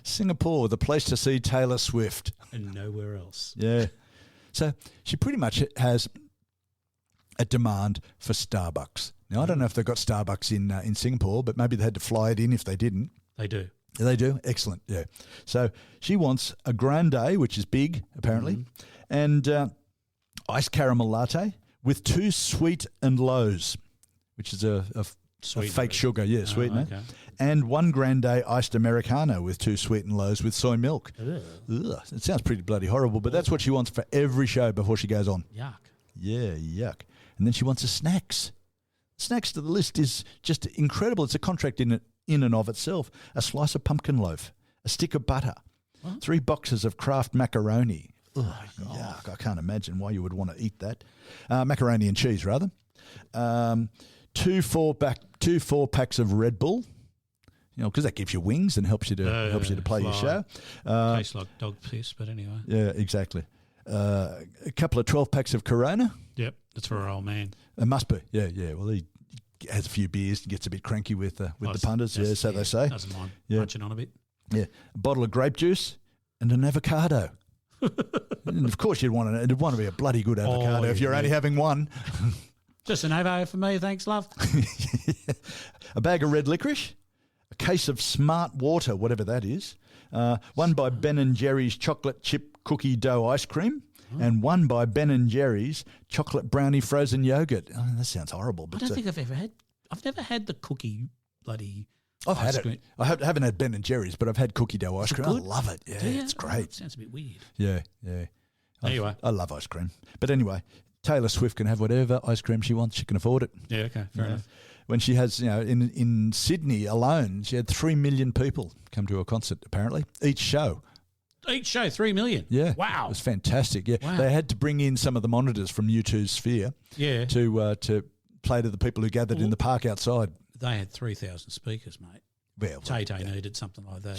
Singapore, the place to see Taylor Swift. And nowhere else. Yeah. So she pretty much has a demand for Starbucks. Now, I don't know if they've got Starbucks in Singapore, but maybe they had to fly it in if they didn't. They do. They do? Excellent, yeah. So she wants a grande, which is big, apparently, and iced caramel latte with 2 sweet and lows, which is a fake sugar, sweetener, okay. And 1 grande iced Americano with 2 sweet and lows with soy milk. Ugh, it sounds pretty bloody horrible, but that's what she wants for every show before she goes on. Yuck. Yeah, yuck. And then she wants a snacks. Snacks to the list is just incredible. It's a contract in and of itself. A slice of pumpkin loaf, a stick of butter, 3 boxes of Kraft macaroni. Ugh, yuck. I can't imagine why you would want to eat that. Macaroni and cheese, rather. 2 4-packs of Red Bull, because that gives you wings and helps you to play your show. Tastes like dog piss, but anyway. Yeah, exactly. A couple of 12-packs of Corona. Yep, that's for our old man. It must be. Yeah. Well, he has a few beers and gets a bit cranky with the punters. Yeah, so they say. Doesn't mind munching on a bit. Yeah, a bottle of grape juice and an avocado. And of course, it'd want to be a bloody good avocado if you're only having one. Just an avo for me, thanks, love. A bag of red licorice, a case of Smart Water, whatever that is, 1 by Ben & Jerry's chocolate chip cookie dough ice cream, and 1 by Ben & Jerry's chocolate brownie frozen yogurt. Oh, that sounds horrible. But I don't think I've never had the cookie bloody I've ice had cream. it. I haven't had Ben & Jerry's, but I've had cookie dough ice cream. Good? I love it. Yeah, it's great. It sounds a bit weird. Yeah. Anyway. I love ice cream. But anyway, Taylor Swift can have whatever ice cream she wants. She can afford it. Yeah, okay, fair enough. When she has, in Sydney alone, she had 3 million people come to her concert, apparently, each show. Each show, 3 million? Yeah. Wow. It was fantastic, yeah. Wow. They had to bring in some of the monitors from U2's Sphere to play to the people who gathered in the park outside. They had 3,000 speakers, mate. Well, Tay needed something like that.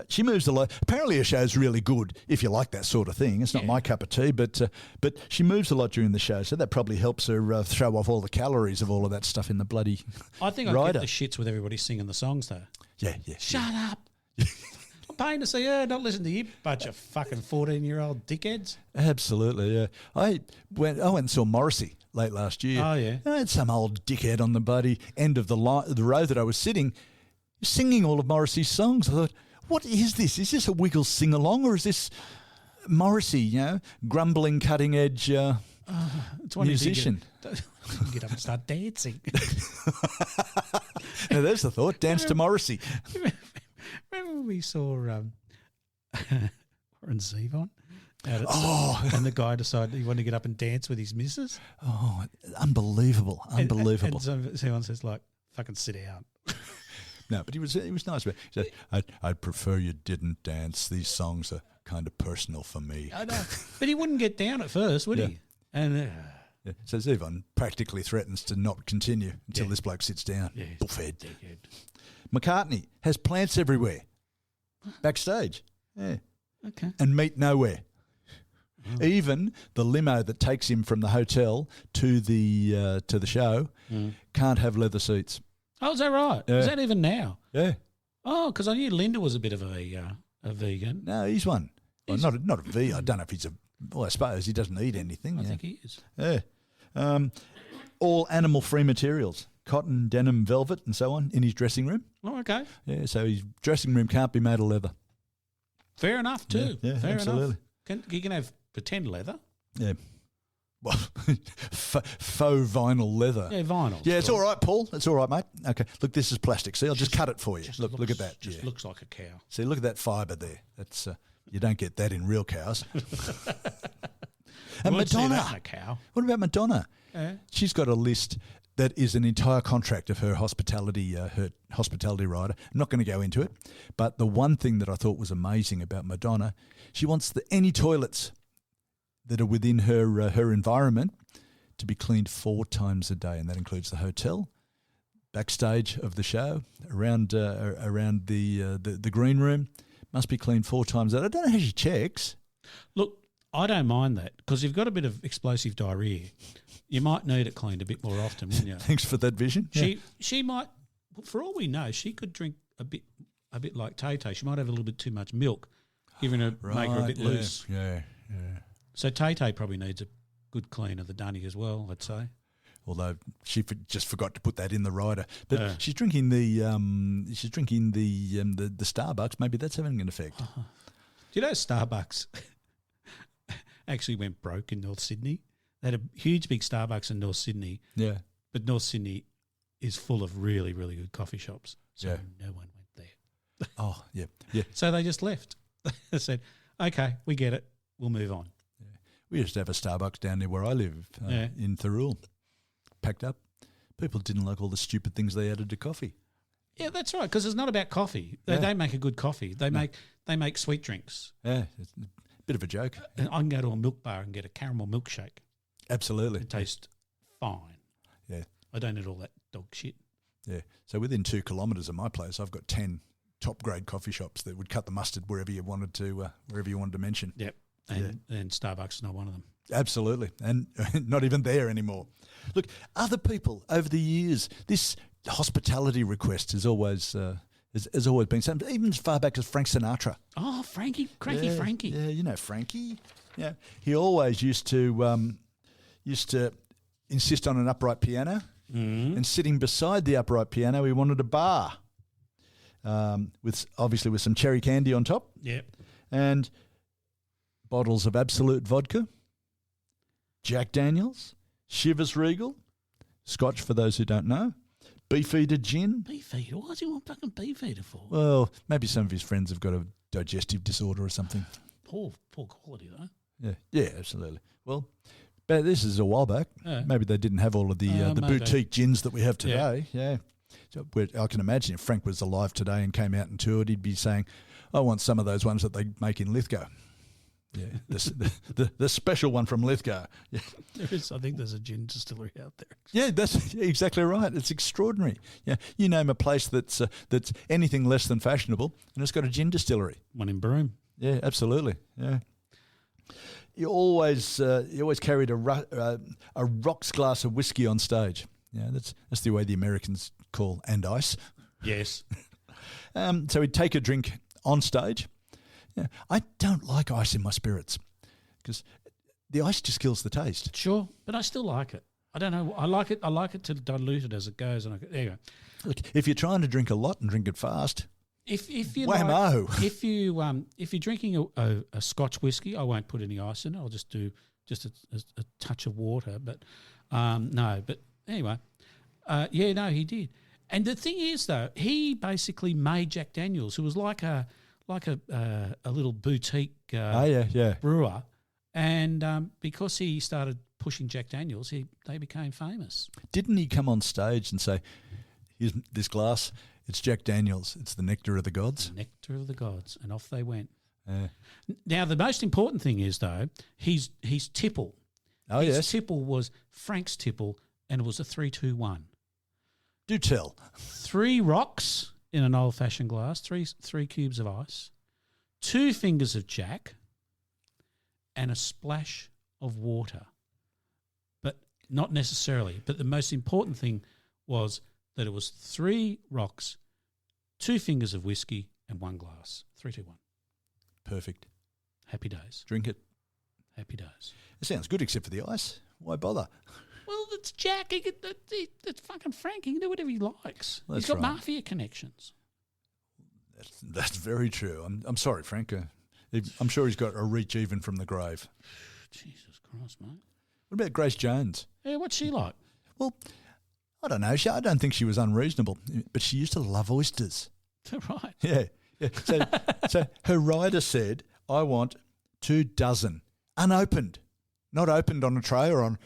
She moves a lot. Apparently her show's really good if you like that sort of thing. It's not my cup of tea, but she moves a lot during the show, so that probably helps her throw off all the calories of all of that stuff in the bloody I think rider. I get the shits with everybody singing the songs, though. Yeah. Shut up. I'm paying to see her, not listen to you bunch of fucking 14-year-old dickheads. Absolutely, yeah. I went and saw Morrissey late last year. Oh, yeah. I had some old dickhead on the bloody end of the row that I was sitting, singing all of Morrissey's songs. I thought, what is this? Is this a Wiggles sing-along, or is this Morrissey, grumbling, cutting-edge musician? Get up and start dancing. Now, there's the thought. Dance to Morrissey. Remember when we saw Warren Zevon? And the guy decided he wanted to get up and dance with his missus. Oh, unbelievable. And someone says, fucking sit down. No, but he was nice. He said, I'd prefer you didn't dance. These songs are kind of personal for me. I know. But he wouldn't get down at first, would he? And so Zevon practically threatens to not continue until this bloke sits down. Yeah, bullfed. McCartney has plants everywhere. Backstage. Yeah. Okay. And meat nowhere. Oh. Even the limo that takes him from the hotel to the show can't have leather seats. Oh, is that right? Yeah. Is that even now? Yeah. Oh, because I knew Linda was a bit of a vegan. No, he's one. Well, not a vegan. I don't know if he's I suppose he doesn't eat anything. I think he is. Yeah. All animal-free materials. Cotton, denim, velvet, and so on in his dressing room. Oh, okay. Yeah, so his dressing room can't be made of leather. Fair enough, too. Yeah, Fair absolutely. enough. You can have pretend leather. Yeah. well, faux vinyl leather. Yeah, vinyl. Yeah, it's all right, Paul. It's all right, mate. Okay, look, this is plastic. See, I'll just cut it for you. Look at that. Just looks like a cow. See, look at that fibre there. That's you don't get that in real cows. And Won't see Madonna. that in a cow. What about Madonna? Yeah. She's got a list that is an entire contract of her hospitality rider. I'm not going to go into it, but the one thing that I thought was amazing about Madonna, she wants any toilets that are within her environment to be cleaned 4 times a day, and that includes the hotel, backstage of the show, around the green room. Must be cleaned 4 times a day. I don't know how she checks. Look, I don't mind that because you've got a bit of explosive diarrhea. You might need it cleaned a bit more often, wouldn't you? Thanks for that vision. She might, for all we know, she could drink a bit like Tay-Tay. She might have a little bit too much milk, giving her make her a bit loose. Yeah. So Tay-Tay probably needs a good clean of the dunny as well, I'd say. Although she just forgot to put that in the rider, but she's drinking the Starbucks. Maybe that's having an effect. Do you know Starbucks actually went broke in North Sydney? They had a huge big Starbucks in North Sydney. Yeah, but North Sydney is full of really, really good coffee shops. So no one went there. Oh, yeah. So they just left. They said, "Okay, we get it. We'll move on." Yeah. We used to have a Starbucks down near where I live in Thirroul. Packed up. People didn't like all the stupid things they added to coffee. Yeah, that's right. Because it's not about coffee. They don't make a good coffee. They make sweet drinks. Yeah, it's a bit of a joke. And I can go to a milk bar and get a caramel milkshake. Absolutely. It tastes fine. Yeah. I don't eat all that dog shit. Yeah. So within 2 kilometres of my place, I've got 10 top grade coffee shops that would cut the mustard wherever you wanted to mention. Yep. And Starbucks is not one of them. Absolutely. And not even there anymore. Look, other people over the years, this hospitality request has always been something, even as far back as Frank Sinatra. Oh, Frankie. Frankie. Yeah, you know Frankie. Yeah. He always used to insist on an upright piano. Mm. And sitting beside the upright piano, he wanted a bar. With some cherry candy on top. Yep. And bottles of Absolute vodka, Jack Daniels, Chivas Regal, Scotch for those who don't know, Beefeater gin. Beefeater? Why does he want fucking Beefeater for? Well, maybe some of his friends have got a digestive disorder or something. Poor quality though. Yeah, absolutely. Well, but this is a while back. Yeah. Maybe they didn't have all of the boutique gins that we have today. Yeah. So I can imagine if Frank was alive today and came out and toured, he'd be saying, "I want some of those ones that they make in Lithgow." Yeah, the special one from Lithgow. Yeah. There is. I think there's a gin distillery out there. Yeah, that's exactly right. It's extraordinary. Yeah, you name a place that's anything less than fashionable, and it's got a gin distillery. One in Broome. Yeah, absolutely. Yeah. You always carried a rocks glass of whiskey on stage. Yeah, that's the way the Americans call and ice. Yes. So he'd take a drink on stage. Yeah, I don't like ice in my spirits because the ice just kills the taste. Sure, but I still like it. I don't know. I like it to dilute it as it goes. And there you go. Look, if you're trying to drink a lot and drink it fast, if you're drinking a Scotch whiskey, I won't put any ice in it. I'll just do a touch of water. But no. But anyway, he did. And the thing is, though, he basically made Jack Daniels, who was like a little boutique brewer, and because he started pushing Jack Daniels, they became famous. Didn't he come on stage and say, "Here's this glass, it's Jack Daniels, it's the nectar of the gods"? The nectar of the gods, and off they went. Now, the most important thing is, though, his tipple. Oh, his tipple was Frank's tipple, and it was a 3-2-1. Do tell. 3 rocks in an old-fashioned glass, three cubes of ice, 2 fingers of Jack, and a splash of water. But not necessarily. But the most important thing was that it was 3 rocks, 2 fingers of whiskey, and 1 glass. 3-2-1. Perfect. Happy days. Drink it. Happy days. It sounds good except for the ice. Why bother? Well, it's Jack. It's fucking Frank. He can do whatever he likes. That's He's got right. mafia connections. That's very true. I'm sorry, Frank. I'm sure he's got a reach even from the grave. Jesus Christ, mate. What about Grace Jones? Yeah, what's she like? Well, I don't know. I don't think she was unreasonable, but she used to love oysters. Right. Yeah. So her rider said, I want 24 unopened, not opened on a tray or on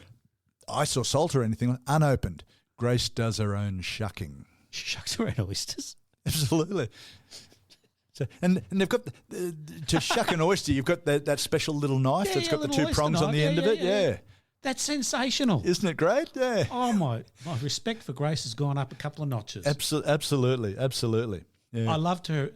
ice or salt or anything, unopened. Grace does her own shucking. She shucks her own oysters. Absolutely. So, and they've got to shuck an oyster. You've got that special little knife that's got the two prongs on the end of it. Yeah. That's sensational. Isn't it great? Yeah. Oh, my respect for Grace has gone up a couple of notches. Absolutely. Yeah. I loved her.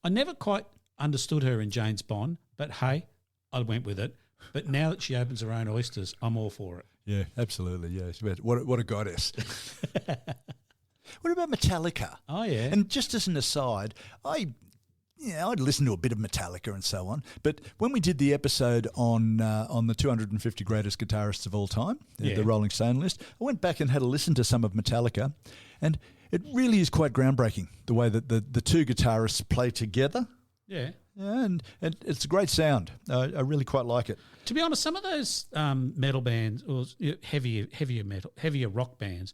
I never quite understood her in James Bond, but hey, I went with it. But now that she opens her own oysters, I'm all for it. Yeah, absolutely. Yeah. What a goddess. What about Metallica? Oh, yeah. And just as an aside, I'd listen to a bit of Metallica and so on. But when we did the episode on the 250 greatest guitarists of all time, the Rolling Stone list, I went back and had a listen to some of Metallica, and it really is quite groundbreaking the way that the two guitarists play together. Yeah. And it's a great sound. I really quite like it. To be honest, some of those metal bands or heavier rock bands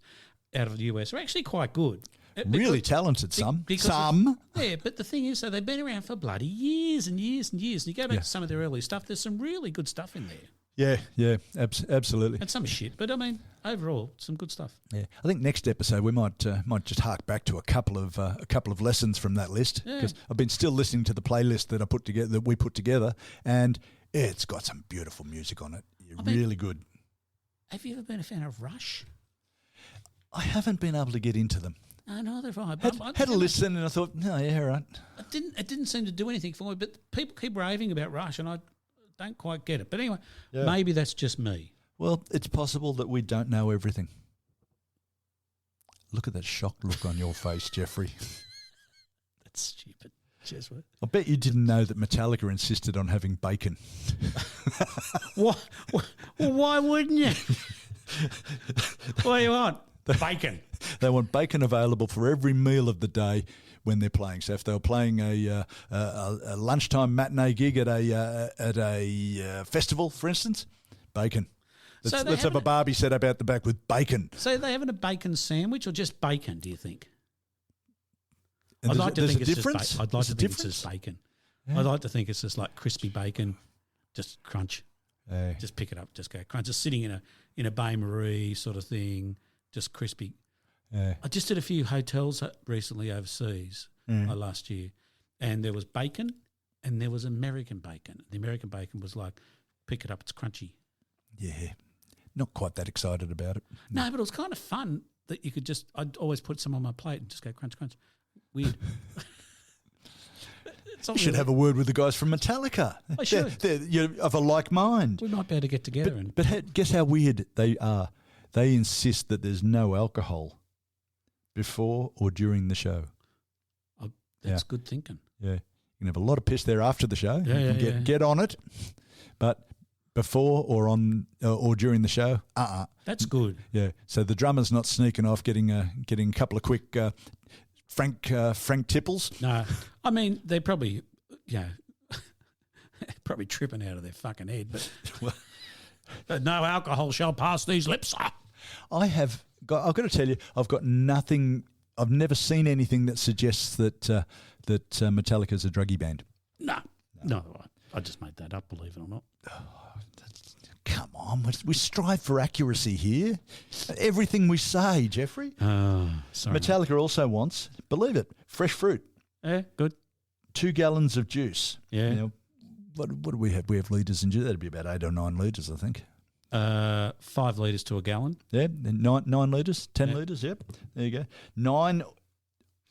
out of the US are actually quite good. Really talented, some. Yeah, but the thing is, so they've been around for bloody years and years and years. And you go back to some of their early stuff, there's some really good stuff in there. Yeah, absolutely. And some shit, but I mean, overall, some good stuff. Yeah, I think next episode we might just hark back to a couple of lessons from that list, because I've been still listening to the playlist that we put together, and it's got some beautiful music on it. Really good. Have you ever been a fan of Rush? I haven't been able to get into them. Neither have I. Had a listen and I thought, no, yeah, right. It didn't seem to do anything for me, but people keep raving about Rush, and I don't quite get it. But anyway, maybe that's just me. Well, it's possible that we don't know everything. Look at that shocked look on your face, Jeffrey. That's stupid. Jesuit. I bet you didn't know that Metallica insisted on having bacon. Why wouldn't you? What do you want? Bacon. They want bacon available for every meal of the day when they're playing. So if they were playing a lunchtime matinee gig at a festival, for instance, bacon. Let's have a barbie set up out the back with bacon. So are they having a bacon sandwich or just bacon, do you think? And I'd like to think it's just bacon. Yeah. I'd like to think it's just like crispy bacon, just crunch. Just pick it up, just go crunch. Just sitting in a Bain Marie sort of thing, just crispy. I just did a few hotels recently overseas last year, and there was bacon and there was American bacon. The American bacon was like, pick it up, it's crunchy. Yeah, not quite that excited about it. No, but it was kind of fun that you could I'd always put some on my plate and just go crunch, crunch. Weird. You should have a word with the guys from Metallica. I should. You're of a like mind. We might be able to get together. But guess how weird they are. They insist that there's no alcohol before or during the show. That's good thinking. Yeah. You can have a lot of piss there after the show. Yeah, you can get on it. But before or during the show, That's good. Yeah. So the drummer's not sneaking off, getting a couple of quick Frank tipples. No, I mean they're probably probably tripping out of their fucking head. But no alcohol shall pass these lips. I've got to tell you, I've got nothing. I've never seen anything that suggests that Metallica's a druggy band. No, I just made that up. Believe it or not. Come on, we strive for accuracy here. Everything we say, Jeffrey. Sorry. Metallica also wants, believe it, fresh fruit. Yeah, good. 2 gallons of juice. Yeah. What do we have? We have litres in juice. That'd be about 8 or 9 litres, I think. 5 litres to a gallon. Yeah, 9 litres, 10 litres. Yep, there you go. 9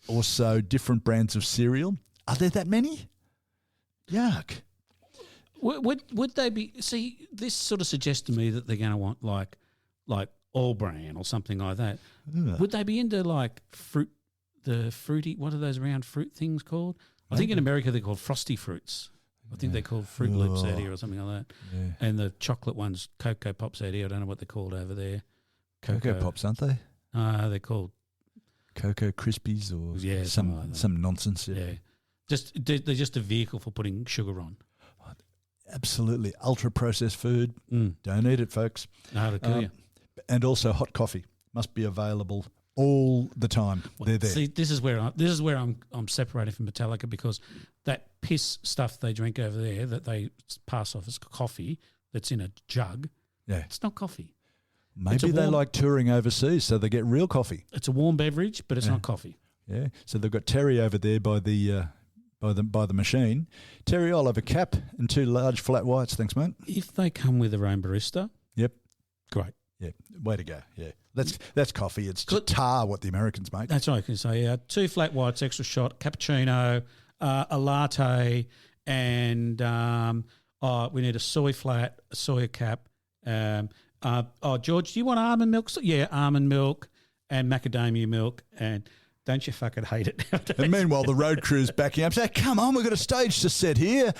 or so different brands of cereal. Are there that many? Yuck. Would they be? See, this sort of suggests to me that they're going to want like All Bran or something like that. Would they be into like fruity? What are those round fruit things called? I think in America they're called Frosty Fruits. I think they're called Fruit Loops out here or something like that. Yeah. And the chocolate ones, Cocoa Pops out here. I don't know what they're called over there. Cocoa Pops, aren't they? They're called Cocoa Krispies or some nonsense. Yeah. They're just a vehicle for putting sugar on. Absolutely. Ultra-processed food. Don't eat it, folks. No, it'll kill you. And also hot coffee must be available all the time. They're there. See, this is where I'm separated from Metallica, because that piss stuff they drink over there that they pass off as coffee that's in a jug, it's not coffie. Maybe they like touring overseas, so they get real coffee. It's a warm beverage, but it's not coffee. Yeah. So they've got Terry over there by the machine. Terry, I'll have a cap and 2 large flat whites, thanks, mate. If they come with their own barista, Yep. great. Yeah. Way to go. Yeah. That's coffee. It's just tar what the Americans make. That's right. I can say 2 flat whites, extra shot, cappuccino, a latte, and we need a soy flat, a soy cap. George, do you want almond milk? Yeah, almond milk and macadamia milk. And don't you fucking hate it nowadays? And meanwhile, the road crew's backing up, saying, come on, we've got a stage to set here.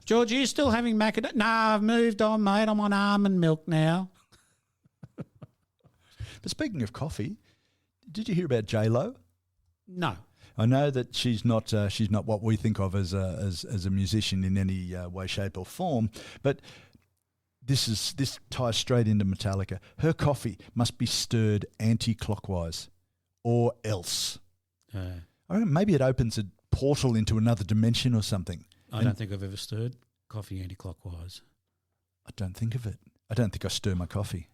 George, are you still having macadamia? No, I've moved on, mate. I'm on almond milk now. But speaking of coffee, did you hear about J-Lo? No. I know that she's not what we think of as a musician in any way, shape or form, but this ties straight into Metallica. Her coffee must be stirred anti-clockwise, or else. I don't know, maybe it opens a portal into another dimension or something. I don't think I've ever stirred coffee anti-clockwise. I don't think of it. I don't think I stir my coffee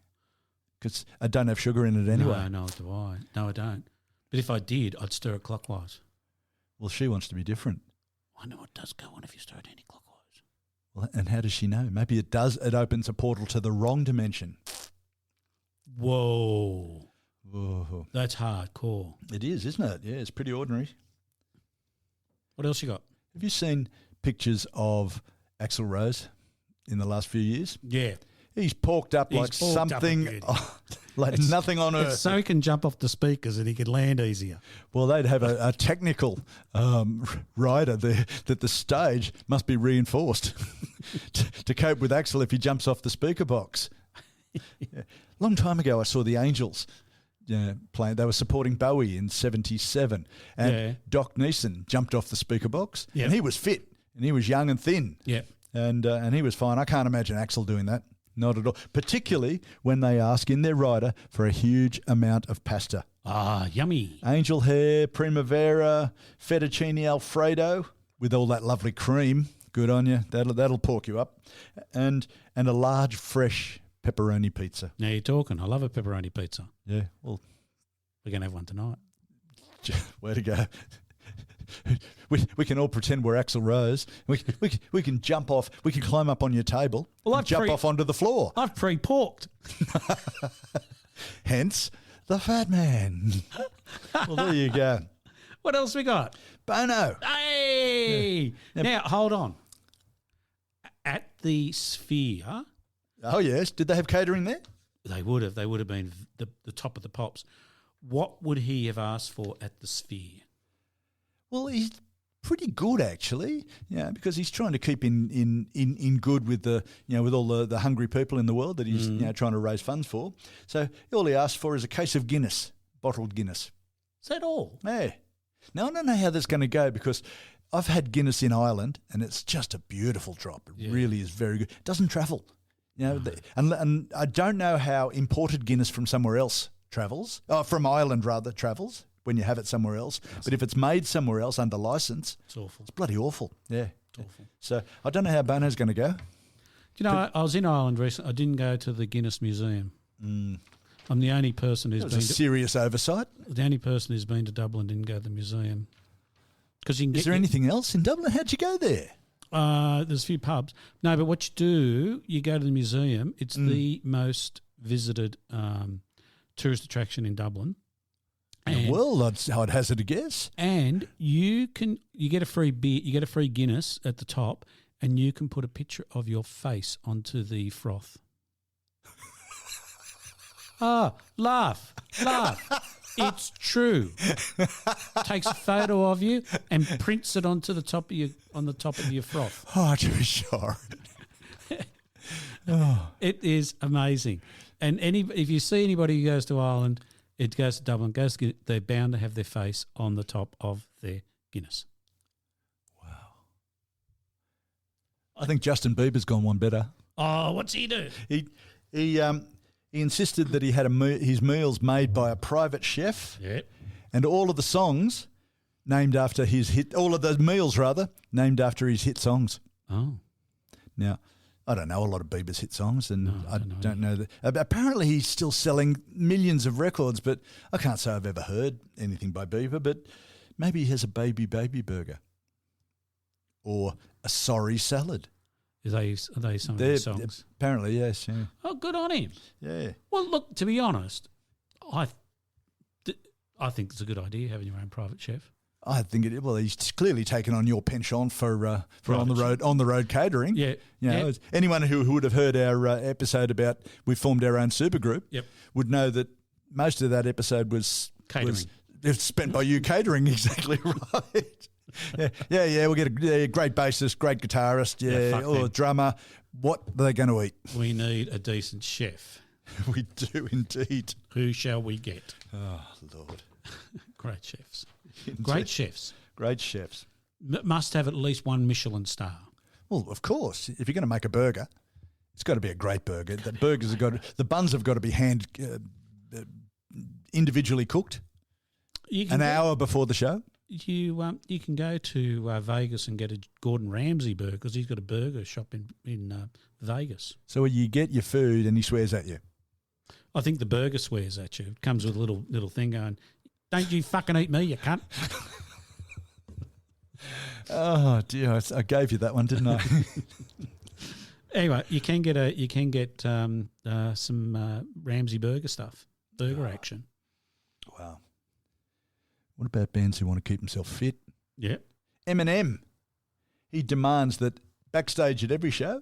because I don't have sugar in it anyway. No, do I. No, I don't. But if I did, I'd stir it clockwise. Well, she wants to be different. I know it does go on if you stir it anti-clockwise. Well, and how does she know? Maybe it does. It opens a portal to the wrong dimension. Whoa. Whoa. That's hardcore. It is, isn't it? Yeah, it's pretty ordinary. What else you got? Have you seen pictures of Axl Rose in the last few years? Yeah. He's porked up like something, like nothing on earth. So he can jump off the speakers and he can land easier. Well, they'd have a technical rider there that the stage must be reinforced to cope with Axl if he jumps off the speaker box. Yeah. Long time ago, I saw the Angels playing. They were supporting Bowie in '77, and Doc Neeson jumped off the speaker box, and he was fit, and he was young and thin, and he was fine. I can't imagine Axl doing that. Not at all. Particularly when they ask in their rider for a huge amount of pasta. Ah, yummy. Angel hair, primavera, fettuccine alfredo with all that lovely cream. Good on you. That'll pork you up. And a large fresh pepperoni pizza. Now you're talking. I love a pepperoni pizza. Yeah. Well, we're going to have one tonight. Where to go? We can all pretend we're Axl Rose. We can jump off. We can climb up on your table and jump off onto the floor. I've pre-porked. Hence, the fat man. Well, there you go. What else we got? Bono. Hey! Yeah. Now, hold on. At the Sphere... Oh, yes. Did they have catering there? They would have. They would have been the top of the pops. What would he have asked for at the Sphere? Well, he's pretty good actually, because he's trying to keep in good with with all the hungry people in the world that he's trying to raise funds for. So all he asked for is a case of Guinness, bottled Guinness. Is that all? Yeah. Now I don't know how that's going to go because I've had Guinness in Ireland and it's just a beautiful drop. It really is very good. It doesn't travel, and I don't know how imported Guinness from somewhere else travels. From Ireland rather travels. When you have it somewhere else. But if it's made somewhere else under licence, it's awful. It's bloody awful. Yeah. It's awful. So I don't know how Bono's going to go. I was in Ireland recently. I didn't go to the Guinness Museum. I'm the only person who's been a serious oversight. The only person who's been to Dublin didn't go to the museum. Is there anything else in Dublin? How'd you go there? There's a few pubs. No, but what you do, you go to the museum. It's the most visited tourist attraction in Dublin. Well, I'd hazard a guess. And you get a free beer, you get a free Guinness at the top, and you can put a picture of your face onto the froth. Laugh. It's true. Takes a photo of you and prints it onto the top of your froth. Oh, to be sure. It is amazing. And if you see anybody who goes to Ireland, it goes to Dublin, they're bound to have their face on the top of their Guinness. Wow. I think Justin Bieber's gone one better. Oh, what's he do? He insisted that he had his meals made by a private chef. Yep. And all of the songs named after all of those meals named after his hit songs. Oh. Now, I don't know a lot of Bieber's hit songs, and I don't know that. Apparently, he's still selling millions of records, but I can't say I've ever heard anything by Bieber. But maybe he has a baby burger, or a sorry salad. Are they some of his songs? Apparently, yes. Yeah. Oh, good on him. Yeah. Well, look, to be honest, I think it's a good idea having your own private chef. I think he's clearly taken on your penchant for on the road catering. Yeah. You know, anyone who would have heard our episode about we formed our own supergroup would know that most of that episode was catering. Was spent by you catering. Exactly right. Yeah. We'll get a great bassist, great guitarist, or a drummer. What are they going to eat? We need a decent chef. We do indeed. Who shall we get? Oh, Lord. Great chefs. Indeed. Great chefs. Great chefs. Must have at least one Michelin star. Well, of course. If you're going to make a burger, it's got to be a great burger. The buns have got to be individually cooked. An hour before the show. You can go to Vegas and get a Gordon Ramsay burger because he's got a burger shop in Vegas. So you get your food and he swears at you. I think the burger swears at you. It comes with a little thing going, "Don't you fucking eat me, you cunt." Oh dear, I gave you that one, didn't I? Anyway, you can get some Ramsay burger stuff, burger action. Wow. What about bands who want to keep themselves fit? Yeah. Eminem, he demands that backstage at every show,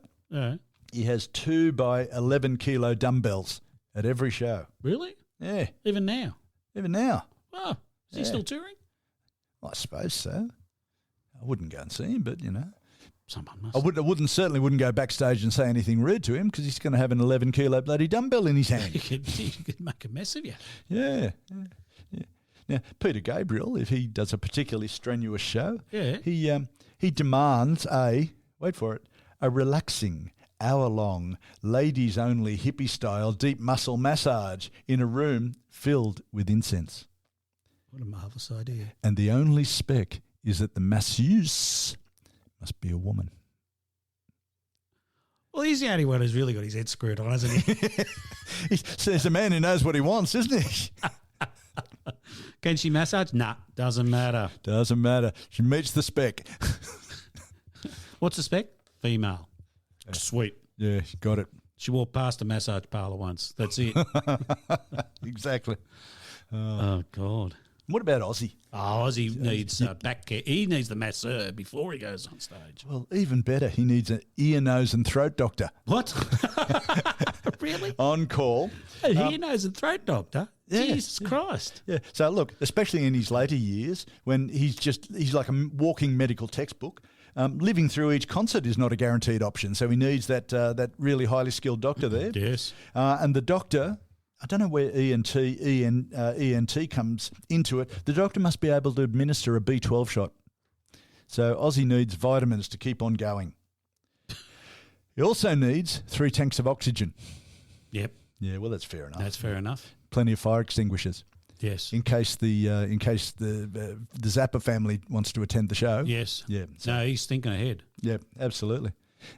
he has 2 by 11 kilo dumbbells at every show. Really? Yeah. Even now? Oh, is he still touring? I suppose so. I wouldn't go and see him, but, you know. Someone must. I certainly wouldn't go backstage and say anything rude to him because he's going to have an 11 kilo bloody dumbbell in his hand. He could make a mess of you. Yeah. Now, Peter Gabriel, if he does a particularly strenuous show, he demands a relaxing, hour-long, ladies-only, hippie-style, deep muscle massage in a room filled with incense. What a marvellous idea. And the only spec is that the masseuse must be a woman. Well, he's the only one who's really got his head screwed on, hasn't he? He's a man who knows what he wants, isn't he? Can she massage? Nah, doesn't matter. Doesn't matter. She meets the spec. What's the spec? Female. Yeah. Sweet. Yeah, got it. She walked past a massage parlour once. That's it. Exactly. Oh, God. What about Ozzy? Oh, Ozzy needs back care. He needs the masseur before he goes on stage. Well, even better, he needs an ear, nose and throat doctor. What? Really? On call. A ear, nose and throat doctor? Yeah, Jesus Christ. Yeah. So, look, especially in his later years when he's like a walking medical textbook, living through each concert is not a guaranteed option. So he needs that really highly skilled doctor there. Yes. And the doctor... I don't know where ENT comes into it. The doctor must be able to administer a B12 shot. So Ozzy needs vitamins to keep on going. He also needs 3 tanks of oxygen. Yep. Yeah, well, that's fair enough. That's fair enough. Plenty of fire extinguishers. Yes. In case the Zappa family wants to attend the show. Yes. Yeah. So. No, he's thinking ahead. Yeah, absolutely.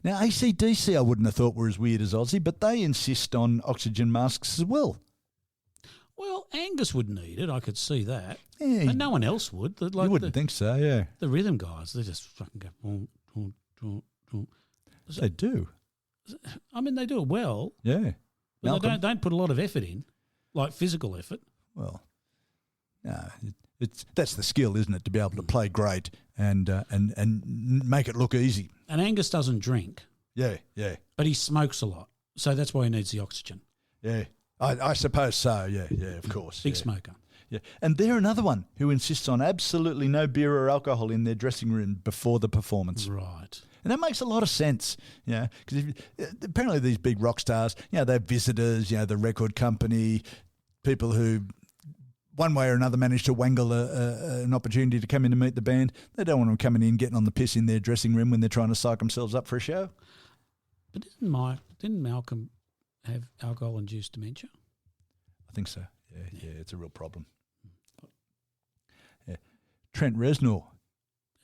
Now, AC/DC I wouldn't have thought were as weird as Ozzy, but they insist on oxygen masks as well. Well, Angus would need it. I could see that. Yeah, but no one else would. You wouldn't think so, yeah. The rhythm guys, they just fucking go... They do. I mean, they do it well. Yeah. But they don't put a lot of effort in, like physical effort. Well, no, that's the skill, isn't it, to be able to play great and make it look easy. And Angus doesn't drink. Yeah. But he smokes a lot, so that's why he needs the oxygen. Yeah, I suppose so. Yeah, of course. Big smoker. Yeah, and they're another one who insists on absolutely no beer or alcohol in their dressing room before the performance. Right. And that makes a lot of sense, because apparently these big rock stars, they have visitors, the record company, people who one way or another manage to wangle an opportunity to come in and meet the band. They don't want them coming in, getting on the piss in their dressing room when they're trying to psych themselves up for a show. But didn't Malcolm have alcohol-induced dementia? I think so. Yeah, it's a real problem. Yeah. Trent Reznor.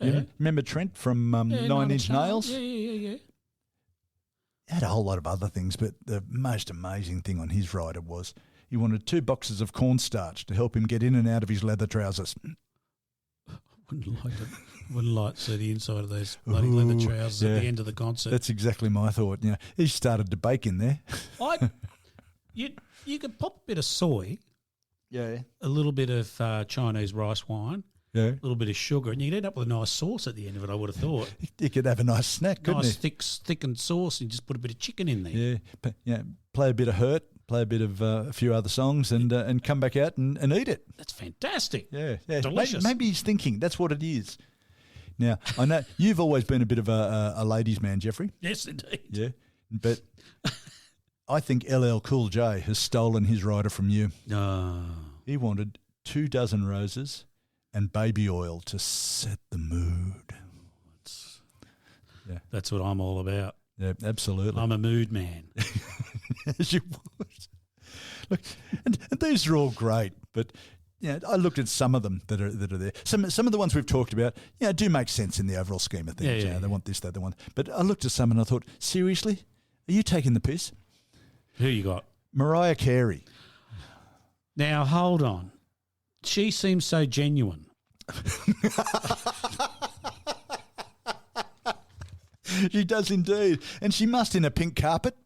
Yeah. Remember Trent from Nine Inch Nails? Yeah. Had a whole lot of other things, but the most amazing thing on his rider was he wanted 2 boxes of cornstarch to help him get in and out of his leather trousers. Wouldn't like to see the inside of those bloody leather trousers at the end of the concert. That's exactly my thought. You know, he started to bake in there. You could pop a bit of soy, Yeah. a little bit of Chinese rice wine, Yeah. a little bit of sugar, and you'd end up with a nice sauce at the end of it, I would have thought. He could have a nice snack, couldn't Nice he? thickened sauce, and just put a bit of chicken in there. Yeah. But, play a bit of Hurt, play a bit of a few other songs and come back out and eat it. That's fantastic. Yeah. Delicious. Maybe he's thinking that's what it is. Now, I know you've always been a bit of a ladies' man, Jeffrey. Yes, indeed. Yeah. But I think LL Cool J has stolen his rider from you. No. He wanted 24 roses and baby oil to set the mood. That's what I'm all about. Yeah, absolutely. I'm a mood man. As you would. Look, and these are all great, but I looked at some of them that are there. Some of the ones we've talked about, do make sense in the overall scheme of things. Yeah. They want this, they want. But I looked at some and I thought, seriously, are you taking the piss? Who you got? Mariah Carey. Now, hold on. She seems so genuine. She does indeed. And she must in a pink carpet.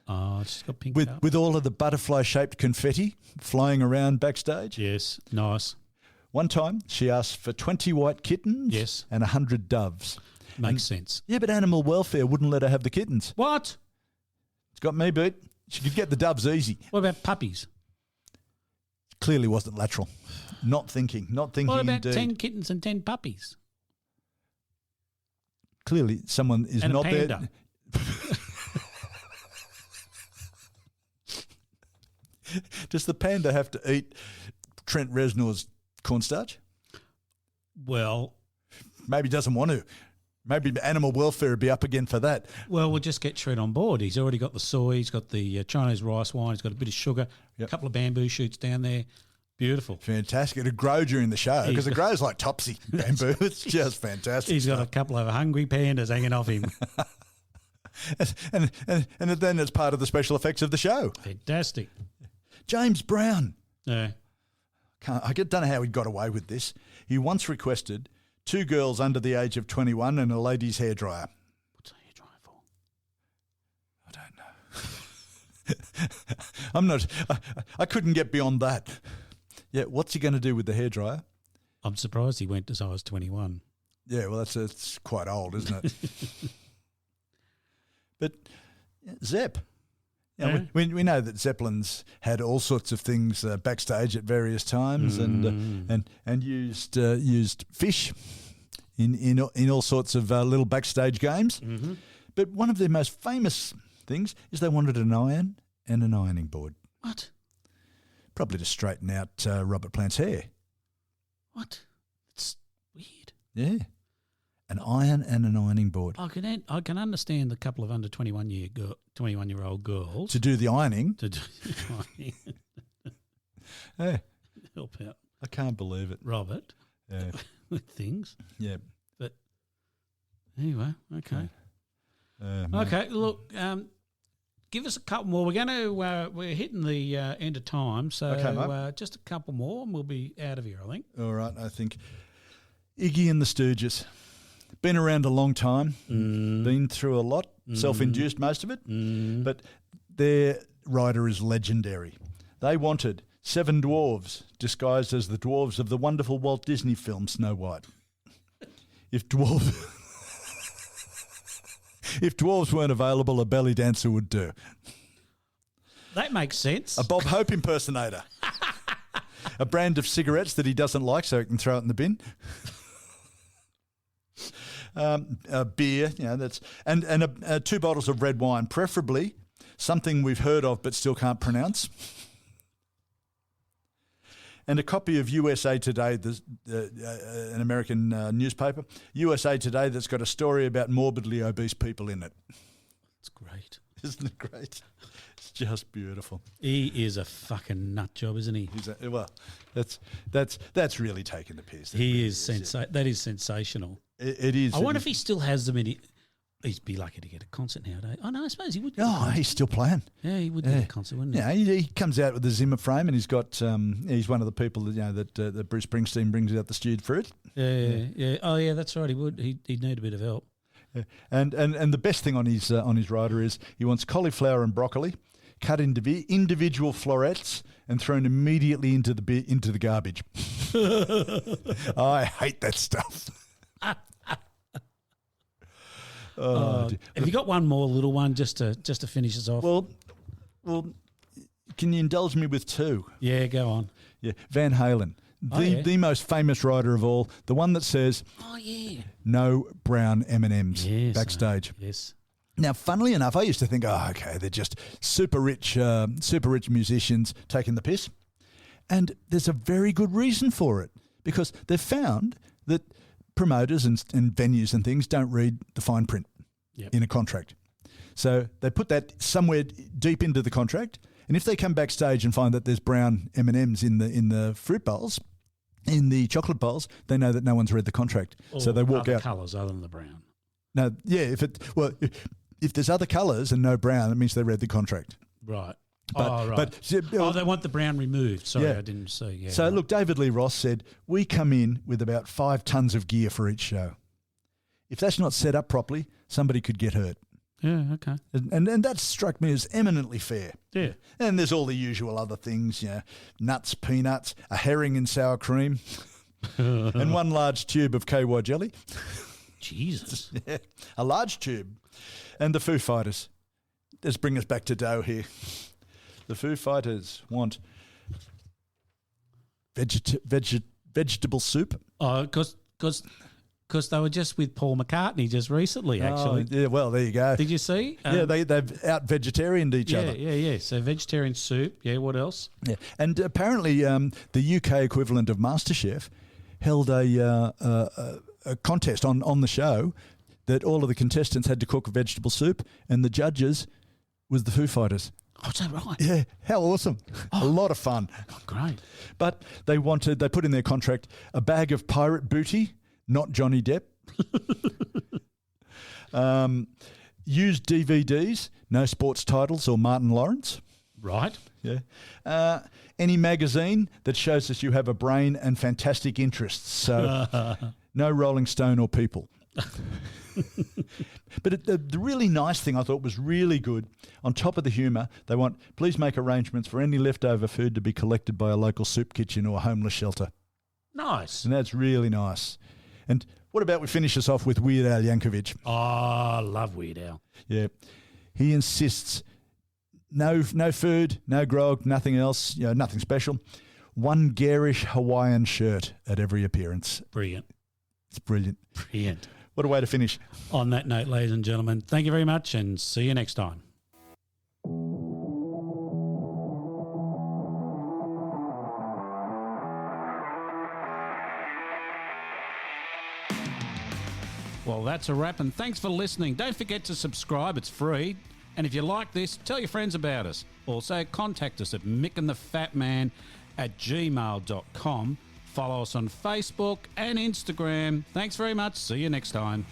Oh, she's got pink carpet. With all of the butterfly-shaped confetti flying around backstage. Yes, nice. One time, she asked for 20 white kittens Yes. and 100 doves. Makes sense. Yeah, but animal welfare wouldn't let her have the kittens. What? It's got me beat. She could get the doves easy. What about puppies? Clearly wasn't lateral. Not thinking What about indeed. 10 kittens and 10 puppies? Clearly someone is And not a panda. there. Does the panda have to eat Trent Reznor's cornstarch? Well, Maybe doesn't want to. Maybe animal welfare would be up again for that. we'll just get Trent on board. He's already got the soy. He's got the Chinese rice wine. He's got a bit of sugar, a couple of bamboo shoots down there. Beautiful. Fantastic. It'd grow during the show because it grows like topsy bamboo. It's just fantastic. He's got a couple of hungry pandas hanging off him. and then it's part of the special effects of the show. Fantastic. James Brown. Yeah. I don't know how he got away with this. He once requested 2 girls under the age of 21 and a lady's hairdryer. What's a hairdryer for? I don't know. I couldn't get beyond that. Yeah, what's he going to do with the hairdryer? I'm surprised he went to size 21. Yeah, well, it's quite old, isn't it? But Zepp. We know that Zeppelin's had all sorts of things backstage at various times and used fish in all sorts of little backstage games. Mm-hmm. But one of their most famous things is they wanted an iron and an ironing board. What? Probably to straighten out Robert Plant's hair. What? It's weird. Yeah. An iron and an ironing board. I can understand the couple of under 21-year-old girls To do the ironing. to do the ironing. Yeah. Help out I can't believe it. Robert Yeah. with things. Yeah. But anyway, okay. Man. Okay, look, give us a couple more. We're hitting the end of time, so Okay, mate. just a couple more and we'll be out of here, I think. All right, I think Iggy and the Stooges. Been around a long time, been through a lot, self-induced most of it, but their rider is legendary. They wanted 7 dwarves disguised as the dwarves of the wonderful Walt Disney film Snow White. If dwarves weren't available, a belly dancer would do. That makes sense. A Bob Hope impersonator. A brand of cigarettes that he doesn't like so he can throw it in the bin. Beer, that's and 2 bottles of red wine, preferably something we've heard of but still can't pronounce. and a copy of USA Today, an American newspaper, USA Today, that's got a story about morbidly obese people in it. It's great. Isn't it great? It's just beautiful. He is a fucking nut job, isn't he? Well, that's really taking the piss. He is that is sensational. It is. I wonder if he still has them in. He'd be lucky to get a concert nowadays. Oh no, I suppose he would. Get a concert. He's still playing. Yeah, he would get a concert, wouldn't he? Yeah, he comes out with a Zimmer frame, and he's got. He's one of the people that Bruce Springsteen brings out the stewed fruit. Yeah. Oh yeah, that's right. He would. He'd need a bit of help. Yeah. And the best thing on his rider is he wants cauliflower and broccoli, cut into individual florets and thrown immediately into the garbage. I hate that stuff. Have you got one more little one just to finish us off? Well, can you indulge me with two? Yeah, go on. Yeah, Van Halen. The most famous rider of all, the one that says, "Oh yeah, no brown M&Ms backstage." Yes. Now, funnily enough, I used to think, okay, they're just super rich musicians taking the piss, and there's a very good reason for it because they've found that promoters and venues and things don't read the fine print in a contract, so they put that somewhere deep into the contract. And if they come backstage and find that there's brown M&Ms in the fruit bowls, in the chocolate bowls, they know that no one's read the contract. Or so they walk other out. colours other than the brown. No, yeah. If there's other colours and no brown, it means they read the contract. Right. Right. But they want the brown removed. Sorry, I didn't see. Yeah. So look, David Lee Roth said, we come in with about 5 tons of gear for each show. If that's not set up properly, somebody could get hurt. Yeah, okay. And that struck me as eminently fair. Yeah. And there's all the usual other things, nuts, peanuts, a herring in sour cream, and one large tube of KY jelly. Jesus. Yeah, a large tube. And the Foo Fighters. Let's bring us back to dough here. The Foo Fighters want vegetable soup. Oh, because they were just with Paul McCartney just recently, actually. Yeah, well, there you go. Did you see? They've out-vegetarianed each other. Yeah. So vegetarian soup. Yeah, what else? Yeah, and apparently the UK equivalent of MasterChef held a contest on the show that all of the contestants had to cook vegetable soup, and the judges was the Foo Fighters. Oh, is that right? Yeah, how awesome. A lot of fun. Oh, great. But they put in their contract a bag of pirate booty, not Johnny Depp. Used DVDs, no sports titles or Martin Lawrence. Right. Yeah. Any magazine that shows that you have a brain and fantastic interests. So no Rolling Stone or People. But the really nice thing I thought was really good, on top of the humour, they want, please make arrangements for any leftover food to be collected by a local soup kitchen or homeless shelter. Nice. And that's really nice. And what about we finish us off with Weird Al Yankovic? Oh, I love Weird Al. Yeah. He insists no food, no grog, nothing else, nothing special. One garish Hawaiian shirt at every appearance. Brilliant. It's brilliant. Brilliant. What a way to finish. On that note, ladies and gentlemen, thank you very much and see you next time. Well, that's a wrap, and thanks for listening. Don't forget to subscribe. It's free. And if you like this, tell your friends about us. Also, contact us at mickandthefatman@gmail.com. Follow us on Facebook and Instagram. Thanks very much. See you next time.